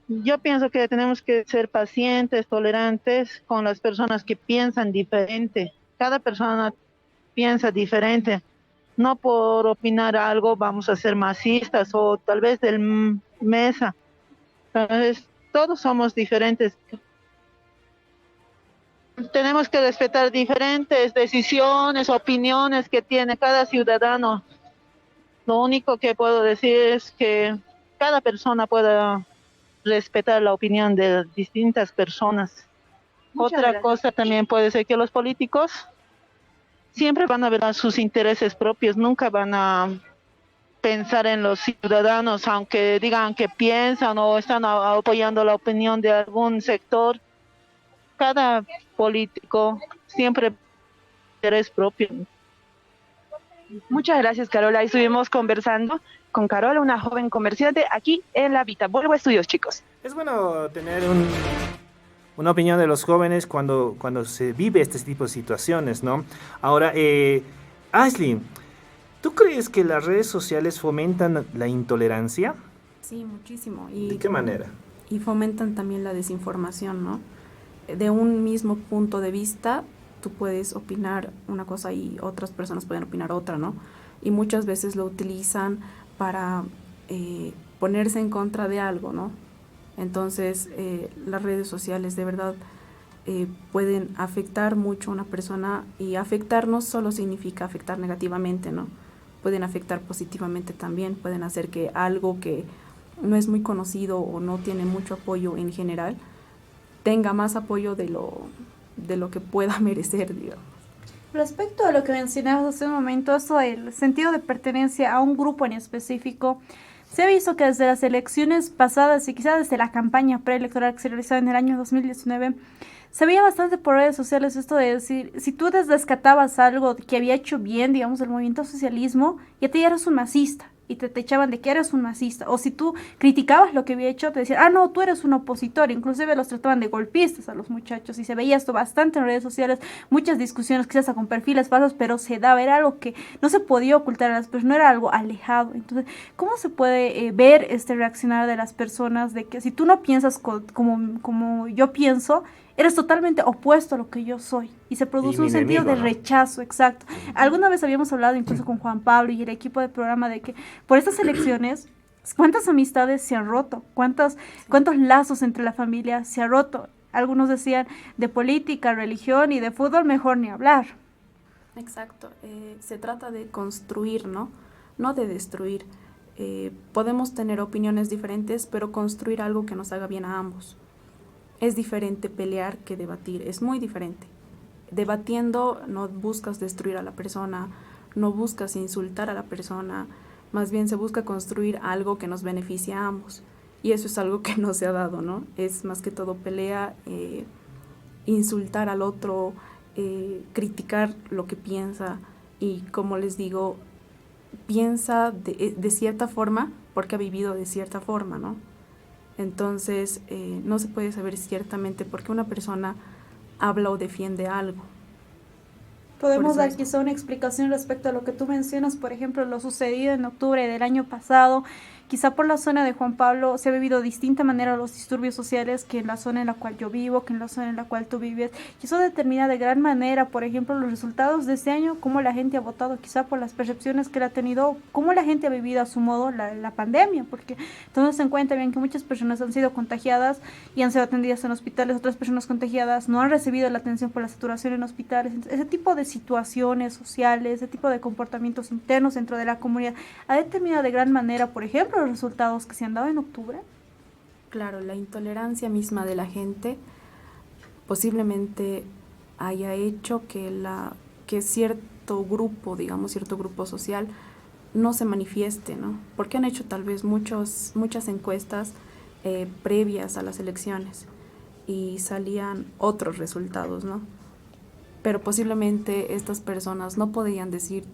yo pienso que tenemos que ser pacientes, tolerantes con las personas que piensan diferente. Cada persona piensa diferente. No por opinar algo vamos a ser masistas o tal vez del mesa. Entonces, todos somos diferentes. Tenemos que respetar diferentes decisiones, opiniones que tiene cada ciudadano. Lo único que puedo decir es que cada persona pueda respetar la opinión de distintas personas. Otra cosa también puede ser que los políticos siempre van a ver a sus intereses propios, nunca van a pensar en los ciudadanos, aunque digan que piensan o están apoyando la opinión de algún sector. Cada político siempre interés propio.
Muchas gracias, Carola. Ahí estuvimos conversando con Carola, una joven comerciante aquí en La Vita. Vuelvo a estudios, chicos.
Es bueno tener una opinión de los jóvenes cuando se vive este tipo de situaciones, ¿no? Ahora, Ashley, ¿tú crees que las redes sociales fomentan la intolerancia?
Sí, muchísimo.
¿De qué manera?
Y fomentan también la desinformación, ¿no? De un mismo punto de vista, tú puedes opinar una cosa y otras personas pueden opinar otra, ¿no? y muchas veces lo utilizan para ponerse en contra de algo, ¿no? Entonces, las redes sociales de verdad pueden afectar mucho a una persona, y afectar no solo significa afectar negativamente, ¿no? Pueden afectar positivamente también, pueden hacer que algo que no es muy conocido o no tiene mucho apoyo en general, tenga más apoyo de lo que pueda merecer, digamos.
Respecto a lo que mencionabas hace un momento, eso del sentido de pertenencia a un grupo en específico, se ha visto que desde las elecciones pasadas y quizás desde la campaña preelectoral que se realizó en el año 2019, se veía bastante por redes sociales esto de decir, si tú rescatabas algo que había hecho bien, digamos, el movimiento socialismo, ya te eras un masista, y te echaban de que eres un masista. O si tú criticabas lo que había hecho, te decían, ah, no, tú eres un opositor. Inclusive los trataban de golpistas a los muchachos, y se veía esto bastante en redes sociales, muchas discusiones, quizás hasta con perfiles falsos, pero se daba, era algo que no se podía ocultar a las personas, no era algo alejado. Entonces, ¿cómo se puede ver este reaccionar de las personas de que si tú no piensas como yo pienso, eres totalmente opuesto a lo que yo soy? Y se produce un sentido de rechazo, exacto. Alguna vez habíamos hablado incluso con Juan Pablo y el equipo del programa de que por estas elecciones, ¿cuántas amistades se han roto? ¿Cuántos lazos entre la familia se han roto? Algunos decían de política, religión y de fútbol mejor ni hablar.
Exacto. Se trata de construir, ¿no? No de destruir. Podemos tener opiniones diferentes, pero construir algo que nos haga bien a ambos. Es diferente pelear que debatir, es muy diferente. Debatiendo no buscas destruir a la persona, no buscas insultar a la persona, más bien se busca construir algo que nos beneficie a ambos. Y eso es algo que no se ha dado, ¿no? Es más que todo pelea, insultar al otro, criticar lo que piensa, y como les digo, piensa de cierta forma porque ha vivido de cierta forma, ¿no? Entonces, no se puede saber ciertamente por qué una persona habla o defiende algo.
Podemos dar quizá una explicación respecto a lo que tú mencionas, por ejemplo, lo sucedido en octubre del año pasado. Quizá por la zona de Juan Pablo se ha vivido de distinta manera los disturbios sociales que en la zona en la cual yo vivo, que en la zona en la cual tú vives. Y eso determina de gran manera, por ejemplo, los resultados de este año, cómo la gente ha votado, quizá por las percepciones que él ha tenido, cómo la gente ha vivido a su modo la pandemia, porque tomemos en cuenta bien que muchas personas han sido contagiadas y han sido atendidas en hospitales, otras personas contagiadas no han recibido la atención por la saturación en hospitales. Entonces, ese tipo de situaciones sociales, ese tipo de comportamientos internos dentro de la comunidad ha determinado de gran manera, por ejemplo, los resultados que se han dado en octubre.
Claro, la intolerancia misma de la gente posiblemente haya hecho que cierto grupo, digamos, cierto grupo social no se manifieste, ¿no? Porque han hecho tal vez muchas encuestas previas a las elecciones y salían otros resultados, ¿no? Pero posiblemente estas personas no podían decir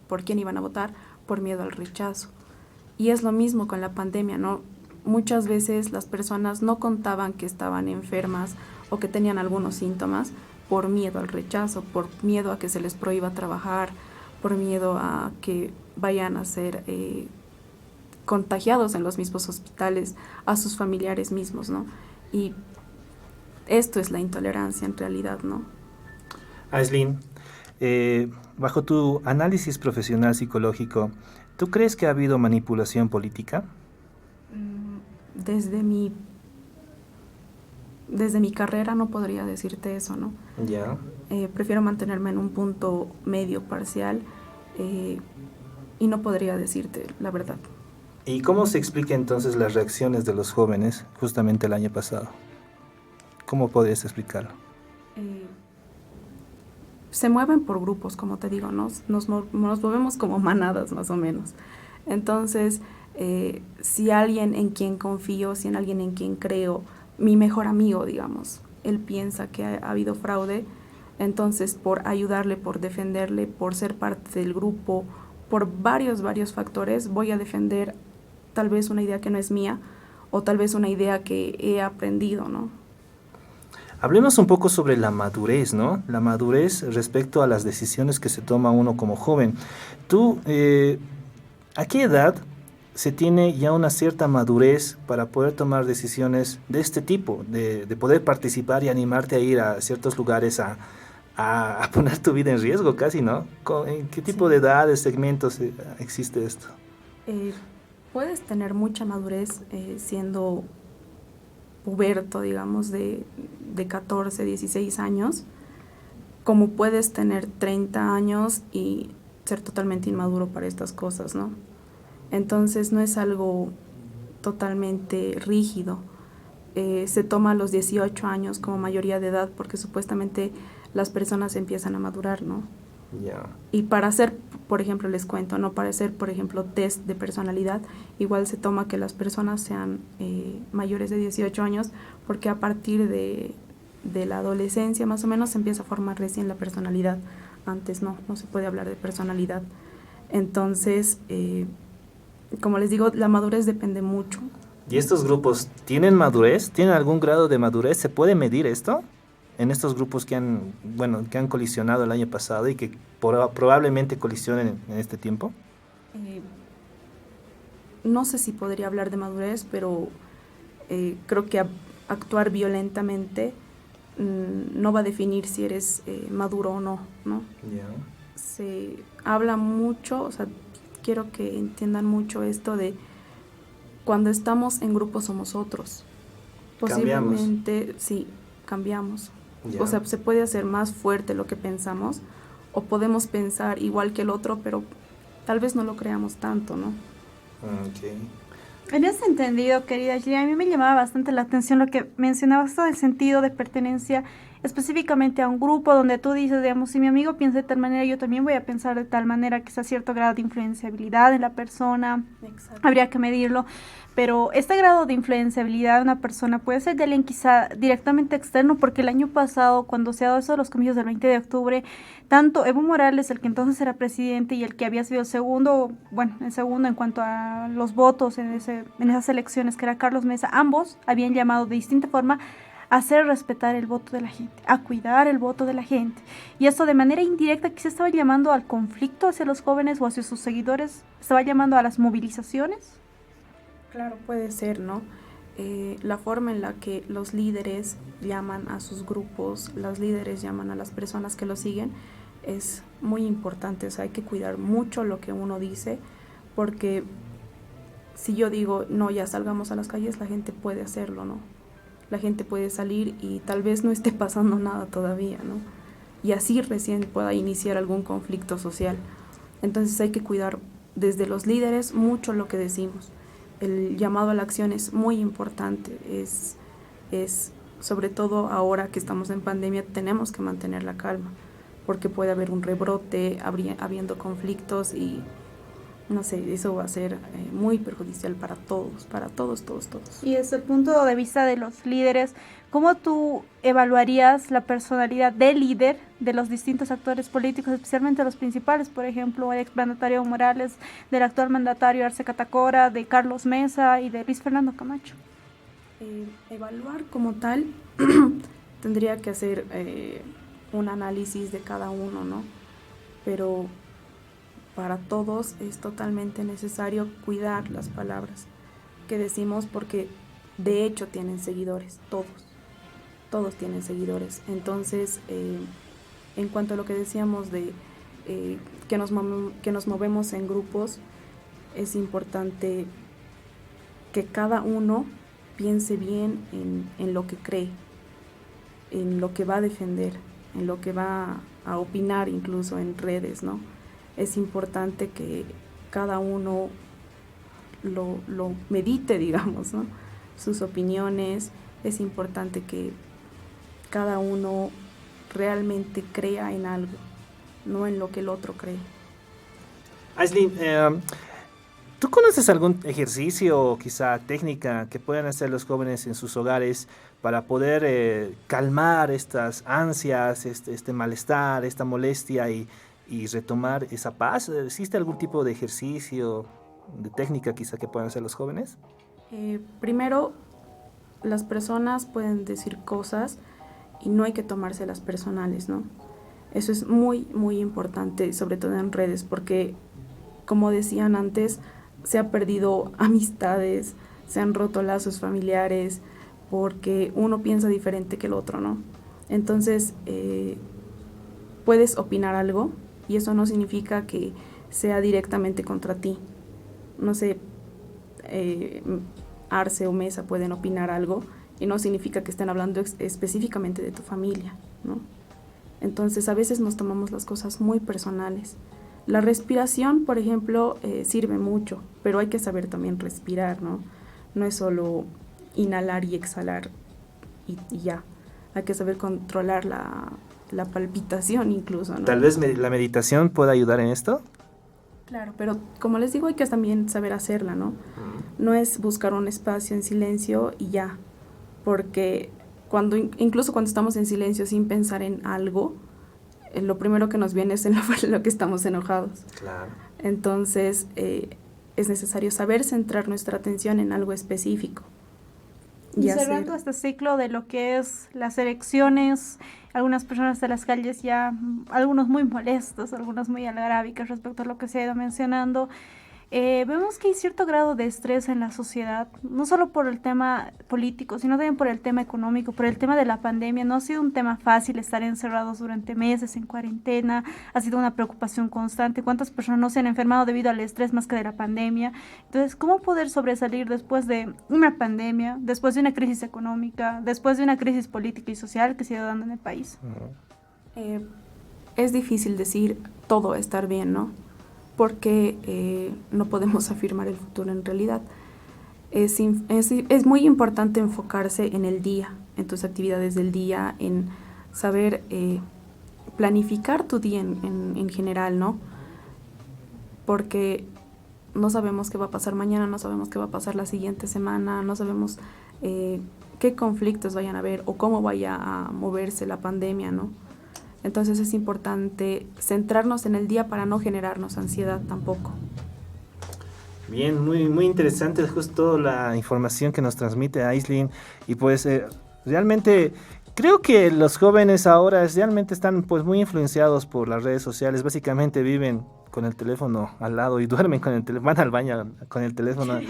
por quién iban a votar por miedo al rechazo. Y es lo mismo con la pandemia, ¿no? Muchas veces las personas no contaban que estaban enfermas o que tenían algunos síntomas por miedo al rechazo, por miedo a que se les prohíba trabajar, por miedo a que vayan a ser contagiados en los mismos hospitales, a sus familiares mismos, ¿no? Y esto es la intolerancia en realidad, ¿no?
Aislinn, bajo tu análisis profesional psicológico, ¿tú crees que ha habido manipulación política?
Desde mi carrera no podría decirte eso, ¿no?
Ya.
Prefiero mantenerme en un punto medio parcial y no podría decirte la verdad.
¿Y cómo se explica entonces las reacciones de los jóvenes justamente el año pasado? ¿Cómo podrías explicarlo?
Se mueven por grupos, como te digo, nos movemos como manadas más o menos. Entonces, si alguien en quien confío, si en alguien en quien creo, mi mejor amigo, digamos, él piensa que ha habido fraude, entonces por ayudarle, por defenderle, por ser parte del grupo, por varios factores, voy a defender tal vez una idea que no es mía o tal vez una idea que he aprendido, ¿no?
Hablemos un poco sobre la madurez, ¿no? La madurez respecto a las decisiones que se toma uno como joven. Tú, ¿a qué edad se tiene ya una cierta madurez para poder tomar decisiones de este tipo, de poder participar y animarte a ir a ciertos lugares a a poner tu vida en riesgo casi, ¿no? ¿En qué tipo de edades, segmentos existe esto?
Puedes tener mucha madurez siendo puberto, digamos, de 14, 16 años, como puedes tener 30 años y ser totalmente inmaduro para estas cosas, ¿no? Entonces no es algo totalmente rígido. Se toma a los 18 años como mayoría de edad porque supuestamente las personas empiezan a madurar, ¿no?
Yeah.
Y para hacer, por ejemplo, les cuento, ¿no? Para hacer, por ejemplo, test de personalidad, igual se toma que las personas sean mayores de 18 años porque a partir de la adolescencia más o menos se empieza a formar recién la personalidad. Antes no se puede hablar de personalidad. Entonces, como les digo, la madurez depende mucho.
¿Y estos grupos tienen madurez? ¿Tienen algún grado de madurez? ¿Se puede medir esto? En estos grupos que han colisionado el año pasado y que probablemente colisionen en este tiempo.
No sé si podría hablar de madurez, pero creo que actuar violentamente no va a definir si eres maduro o no, ¿no?
Yeah.
Se habla mucho, o sea, quiero que entiendan mucho esto de cuando estamos en grupo somos otros. Posiblemente, sí, cambiamos.
Yeah.
O sea, se puede hacer más fuerte lo que pensamos o podemos pensar igual que el otro, pero tal vez no lo creamos tanto, ¿no?
Okay.
En ese entendido, querida Gillian, a mí me llamaba bastante la atención lo que mencionabas todo el sentido de pertenencia específicamente a un grupo donde tú dices, digamos, si mi amigo piensa de tal manera, yo también voy a pensar de tal manera, que sea cierto grado de influenciabilidad en la persona.
Exacto.
Habría que medirlo, pero este grado de influenciabilidad de una persona puede ser de alguien quizá directamente externo, porque el año pasado, cuando se ha dado eso de los comicios del 20 de octubre, tanto Evo Morales, el que entonces era presidente, y el que había sido el segundo en cuanto a los votos en esas elecciones, que era Carlos Mesa, ambos habían llamado de distinta forma a hacer respetar el voto de la gente, a cuidar el voto de la gente. Y esto de manera indirecta quizá estaba llamando al conflicto hacia los jóvenes o hacia sus seguidores, estaba llamando a las movilizaciones.
Claro, puede ser, ¿no? La forma en la que los líderes llaman a sus grupos, los líderes llaman a las personas que los siguen, es muy importante. O sea, hay que cuidar mucho lo que uno dice, porque si yo digo, no, ya salgamos a las calles, la gente puede hacerlo, ¿no? La gente puede salir y tal vez no esté pasando nada todavía, ¿no? Y así recién pueda iniciar algún conflicto social. Entonces hay que cuidar desde los líderes mucho lo que decimos. El llamado a la acción es muy importante, es sobre todo ahora que estamos en pandemia, tenemos que mantener la calma, porque puede haber un rebrote, habiendo conflictos y no sé, eso va a ser muy perjudicial para todos.
Y desde el punto de vista de los líderes, ¿cómo tú evaluarías la personalidad del líder de los distintos actores políticos, especialmente los principales, por ejemplo, el exmandatario Evo Morales, del actual mandatario Arce Catacora, de Carlos Mesa y de Luis Fernando Camacho?
Evaluar como tal, tendría que hacer un análisis de cada uno, ¿no? Pero para todos es totalmente necesario cuidar las palabras que decimos, porque de hecho tienen seguidores, todos tienen seguidores. Entonces, en cuanto a lo que decíamos de que nos movemos en grupos, es importante que cada uno piense bien en lo que cree, en lo que va a defender, en lo que va a opinar incluso en redes, ¿no? Es importante que cada uno lo medite, digamos, ¿no? Sus opiniones. Es importante que cada uno realmente crea en algo, no en lo que el otro cree.
Aislinn, ¿tú conoces algún ejercicio o quizá técnica que puedan hacer los jóvenes en sus hogares para poder calmar estas ansias, este malestar, esta molestia y retomar esa paz? ¿Existe algún tipo de ejercicio, de técnica quizá que puedan hacer los jóvenes?
Primero, las personas pueden decir cosas y no hay que tomárselas personales, ¿no? Eso es muy, muy importante, sobre todo en redes, porque, como decían antes, se han perdido amistades, se han roto lazos familiares, porque uno piensa diferente que el otro, ¿no? Entonces, puedes opinar algo y eso no significa que sea directamente contra ti. No sé, Arce o Mesa pueden opinar algo y no significa que estén hablando específicamente de tu familia, ¿no? Entonces a veces nos tomamos las cosas muy personales. La respiración, por ejemplo, sirve mucho, pero hay que saber también respirar, ¿no? No es solo inhalar y exhalar y ya. Hay que saber controlar la palpitación incluso, ¿no?
Tal vez la meditación pueda ayudar en esto.
Claro, pero como les digo, hay que también saber hacerla, ¿no? No es buscar un espacio en silencio y ya, porque incluso cuando estamos en silencio sin pensar en algo, lo primero que nos viene es en lo que estamos enojados.
Claro.
Entonces, es necesario saber centrar nuestra atención en algo específico.
Y cerrando este ciclo de lo que es las elecciones, algunas personas de las calles ya, algunos muy molestos, algunos muy algarabicas respecto a lo que se ha ido mencionando. Vemos que hay cierto grado de estrés en la sociedad, no solo por el tema político, sino también por el tema económico, por el tema de la pandemia. No ha sido un tema fácil estar encerrados durante meses en cuarentena, ha sido una preocupación constante. ¿Cuántas personas no se han enfermado debido al estrés más que de la pandemia? Entonces, ¿cómo poder sobresalir después de una pandemia, después de una crisis económica, después de una crisis política y social que se ha ido dando en el país?
Es difícil decir todo va a estar bien, ¿no? Porque no podemos afirmar el futuro en realidad. Es muy importante enfocarse en el día, en tus actividades del día, en saber planificar tu día en general, ¿no? Porque no sabemos qué va a pasar mañana, no sabemos qué va a pasar la siguiente semana, no sabemos qué conflictos vayan a haber o cómo vaya a moverse la pandemia, ¿no? Entonces es importante centrarnos en el día para no generarnos ansiedad tampoco.
Bien, muy, muy interesante justo la información que nos transmite Aislinn. Y pues realmente creo que los jóvenes ahora realmente están pues muy influenciados por las redes sociales. Básicamente viven con el teléfono al lado y duermen con el teléfono, van al baño con el teléfono.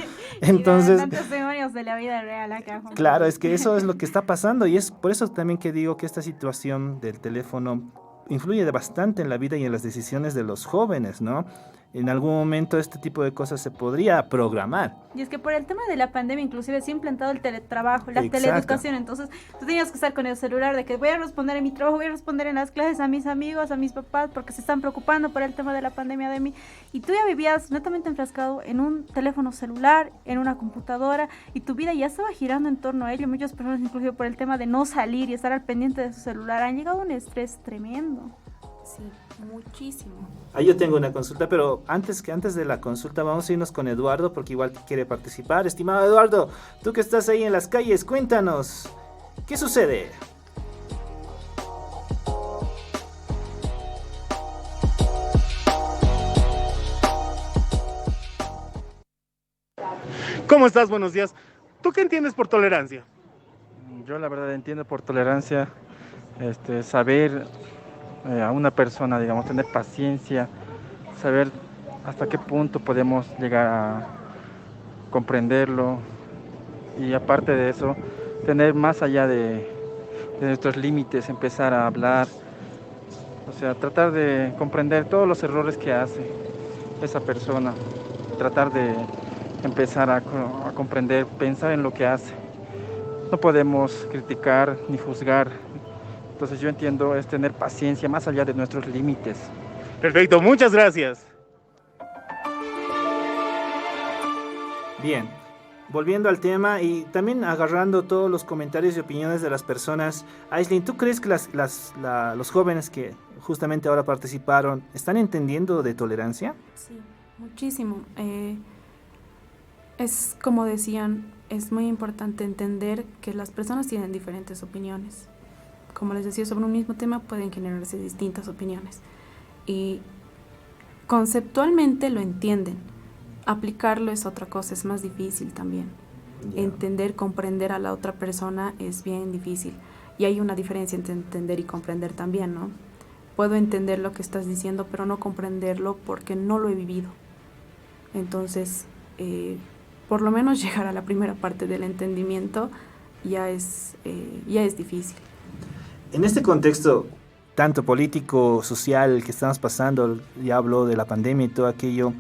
Entonces,
tantos demonios de la vida real acá.
Claro, es que eso es lo que está pasando y es por eso también que digo que esta situación del teléfono influye bastante en la vida y en las decisiones de los jóvenes, ¿no? En algún momento este tipo de cosas se podría programar.
Y es que por el tema de la pandemia inclusive se ha implantado el teletrabajo, la teleeducación, entonces tú tenías que estar con el celular de que voy a responder en mi trabajo, voy a responder en las clases a mis amigos, a mis papás, porque se están preocupando por el tema de la pandemia de mí, y tú ya vivías netamente enfrascado en un teléfono celular, en una computadora, y tu vida ya estaba girando en torno a ello. Muchas personas inclusive por el tema de no salir y estar al pendiente de su celular han llegado a un estrés tremendo.
Sí, muchísimo.
Ahí yo tengo una consulta, pero antes de la consulta vamos a irnos con Eduardo porque igual quiere participar. Estimado Eduardo, tú que estás ahí en las calles, cuéntanos, ¿qué sucede?
¿Cómo estás? Buenos días. ¿Tú qué entiendes por tolerancia?
Yo la verdad entiendo por tolerancia saber a una persona, digamos, tener paciencia, saber hasta qué punto podemos llegar a comprenderlo y aparte de eso, tener más allá de nuestros límites, empezar a hablar, o sea, tratar de comprender todos los errores que hace esa persona, tratar de empezar a comprender, pensar en lo que hace. No podemos criticar ni juzgar. Entonces yo entiendo es tener paciencia más allá de nuestros límites.
Perfecto, muchas gracias.
Bien, volviendo al tema y también agarrando todos los comentarios y opiniones de las personas, Aislinn, ¿tú crees que los jóvenes que justamente ahora participaron están entendiendo de tolerancia?
Sí, muchísimo. Es como decían, es muy importante entender que las personas tienen diferentes opiniones. Como les decía, sobre un mismo tema pueden generarse distintas opiniones. Y conceptualmente lo entienden. Aplicarlo es otra cosa, es más difícil también. Entender, comprender a la otra persona es bien difícil. Y hay una diferencia entre entender y comprender también, ¿no? Puedo entender lo que estás diciendo, pero no comprenderlo porque no lo he vivido. Entonces, por lo menos llegar a la primera parte del entendimiento ya es difícil.
En este contexto, tanto político, social que estamos pasando, ya hablo de la pandemia y todo aquello,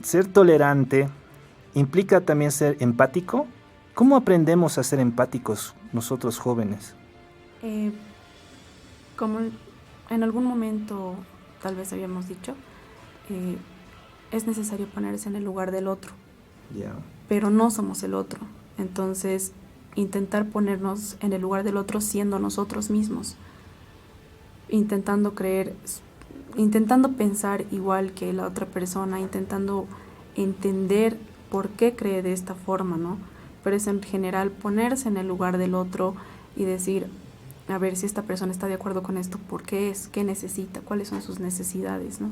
ser tolerante implica también ser empático. ¿Cómo aprendemos a ser empáticos nosotros jóvenes?
Como en algún momento tal vez habíamos dicho, es necesario ponerse en el lugar del otro, pero no somos el otro. Entonces, intentar ponernos en el lugar del otro siendo nosotros mismos, intentando pensar igual que la otra persona, intentando entender por qué cree de esta forma, ¿no? Pero es en general ponerse en el lugar del otro y decir, a ver si esta persona está de acuerdo con esto, ¿por qué es? ¿Qué necesita? ¿Cuáles son sus necesidades, no?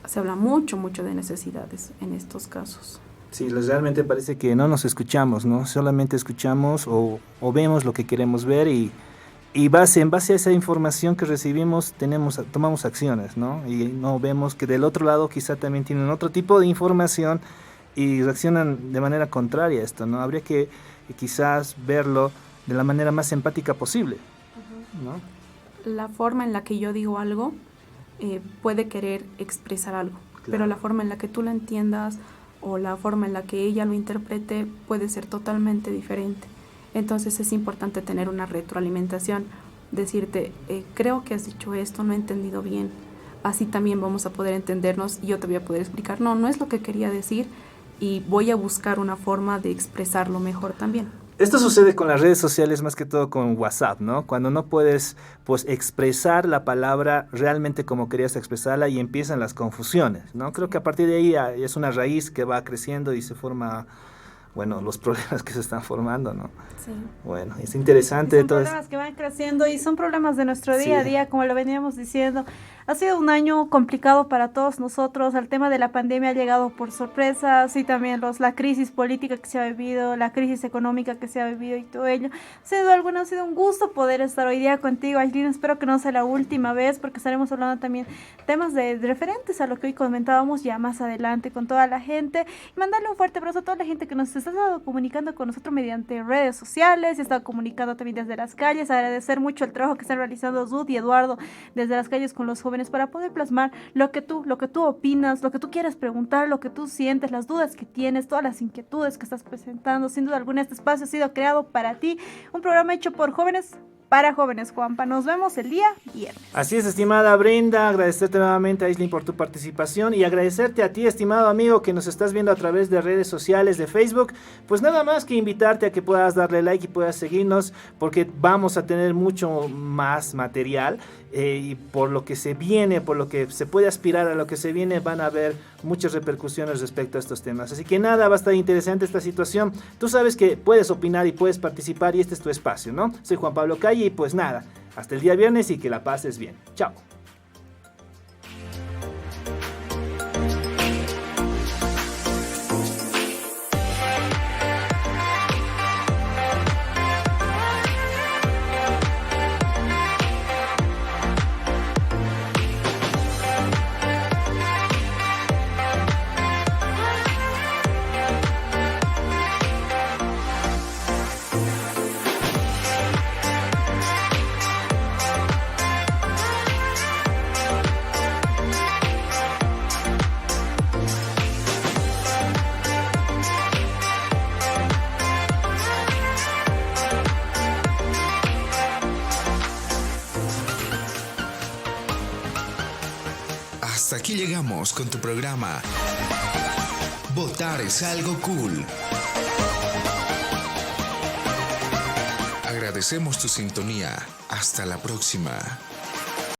Se habla mucho de necesidades en estos casos.
Sí, realmente parece que no nos escuchamos, ¿no? Solamente escuchamos o vemos lo que queremos ver y en base a esa información que recibimos tomamos acciones, ¿no? Y no vemos que del otro lado quizá también tienen otro tipo de información y reaccionan de manera contraria a esto, ¿no? Habría que quizás verlo de la manera más empática posible, ¿no?
La forma en la que yo digo algo puede querer expresar algo, pero la forma en la que tú lo entiendas o la forma en la que ella lo interprete puede ser totalmente diferente. Entonces es importante tener una retroalimentación, decirte, creo que has dicho esto, no he entendido bien, así también vamos a poder entendernos y yo te voy a poder explicar, no es lo que quería decir y voy a buscar una forma de expresarlo mejor también.
Esto sucede con las redes sociales más que todo con WhatsApp, ¿no? Cuando no puedes pues expresar la palabra realmente como querías expresarla y empiezan las confusiones, ¿no? Creo que a partir de ahí es una raíz que va creciendo y se forma, bueno, los problemas que se están formando, ¿no?
Sí.
Bueno, es interesante.
Son problemas que van creciendo y son problemas de nuestro día a día, como lo veníamos diciendo. Ha sido un año complicado para todos nosotros. El tema de la pandemia ha llegado por sorpresa, así también la crisis política que se ha vivido, la crisis económica que se ha vivido y todo ello. Sin duda alguna ha sido un gusto poder estar hoy día contigo, Aislinn. Espero que no sea la última vez, porque estaremos hablando también temas de referentes a lo que hoy comentábamos ya más adelante con toda la gente. Y mandarle un fuerte abrazo a toda la gente que nos está comunicando con nosotros mediante redes sociales, está comunicando también desde las calles. Agradecer mucho el trabajo que están realizando Zud y Eduardo desde las calles con los jóvenes para poder plasmar lo que tú opinas, lo que tú quieres preguntar, lo que tú sientes, las dudas que tienes, todas las inquietudes que estás presentando. Sin duda alguna este espacio ha sido creado para ti, un programa hecho por jóvenes para jóvenes, Juanpa. Nos vemos el día viernes.
Así es, estimada Brenda, agradecerte nuevamente, Aislinn, por tu participación y agradecerte a ti, estimado amigo, que nos estás viendo a través de redes sociales de Facebook. Pues nada más que invitarte a que puedas darle like y puedas seguirnos, porque vamos a tener mucho más material y por lo que se viene, por lo que se puede aspirar a lo que se viene, van a haber muchas repercusiones respecto a estos temas. Así que nada, va a estar interesante esta situación. Tú sabes que puedes opinar y puedes participar y este es tu espacio, ¿no? Soy Juan Pablo Calle y pues nada, hasta el día viernes y que la pases bien. Chao.
Hasta aquí llegamos con tu programa Votar es algo cool. Agradecemos tu sintonía. Hasta la próxima.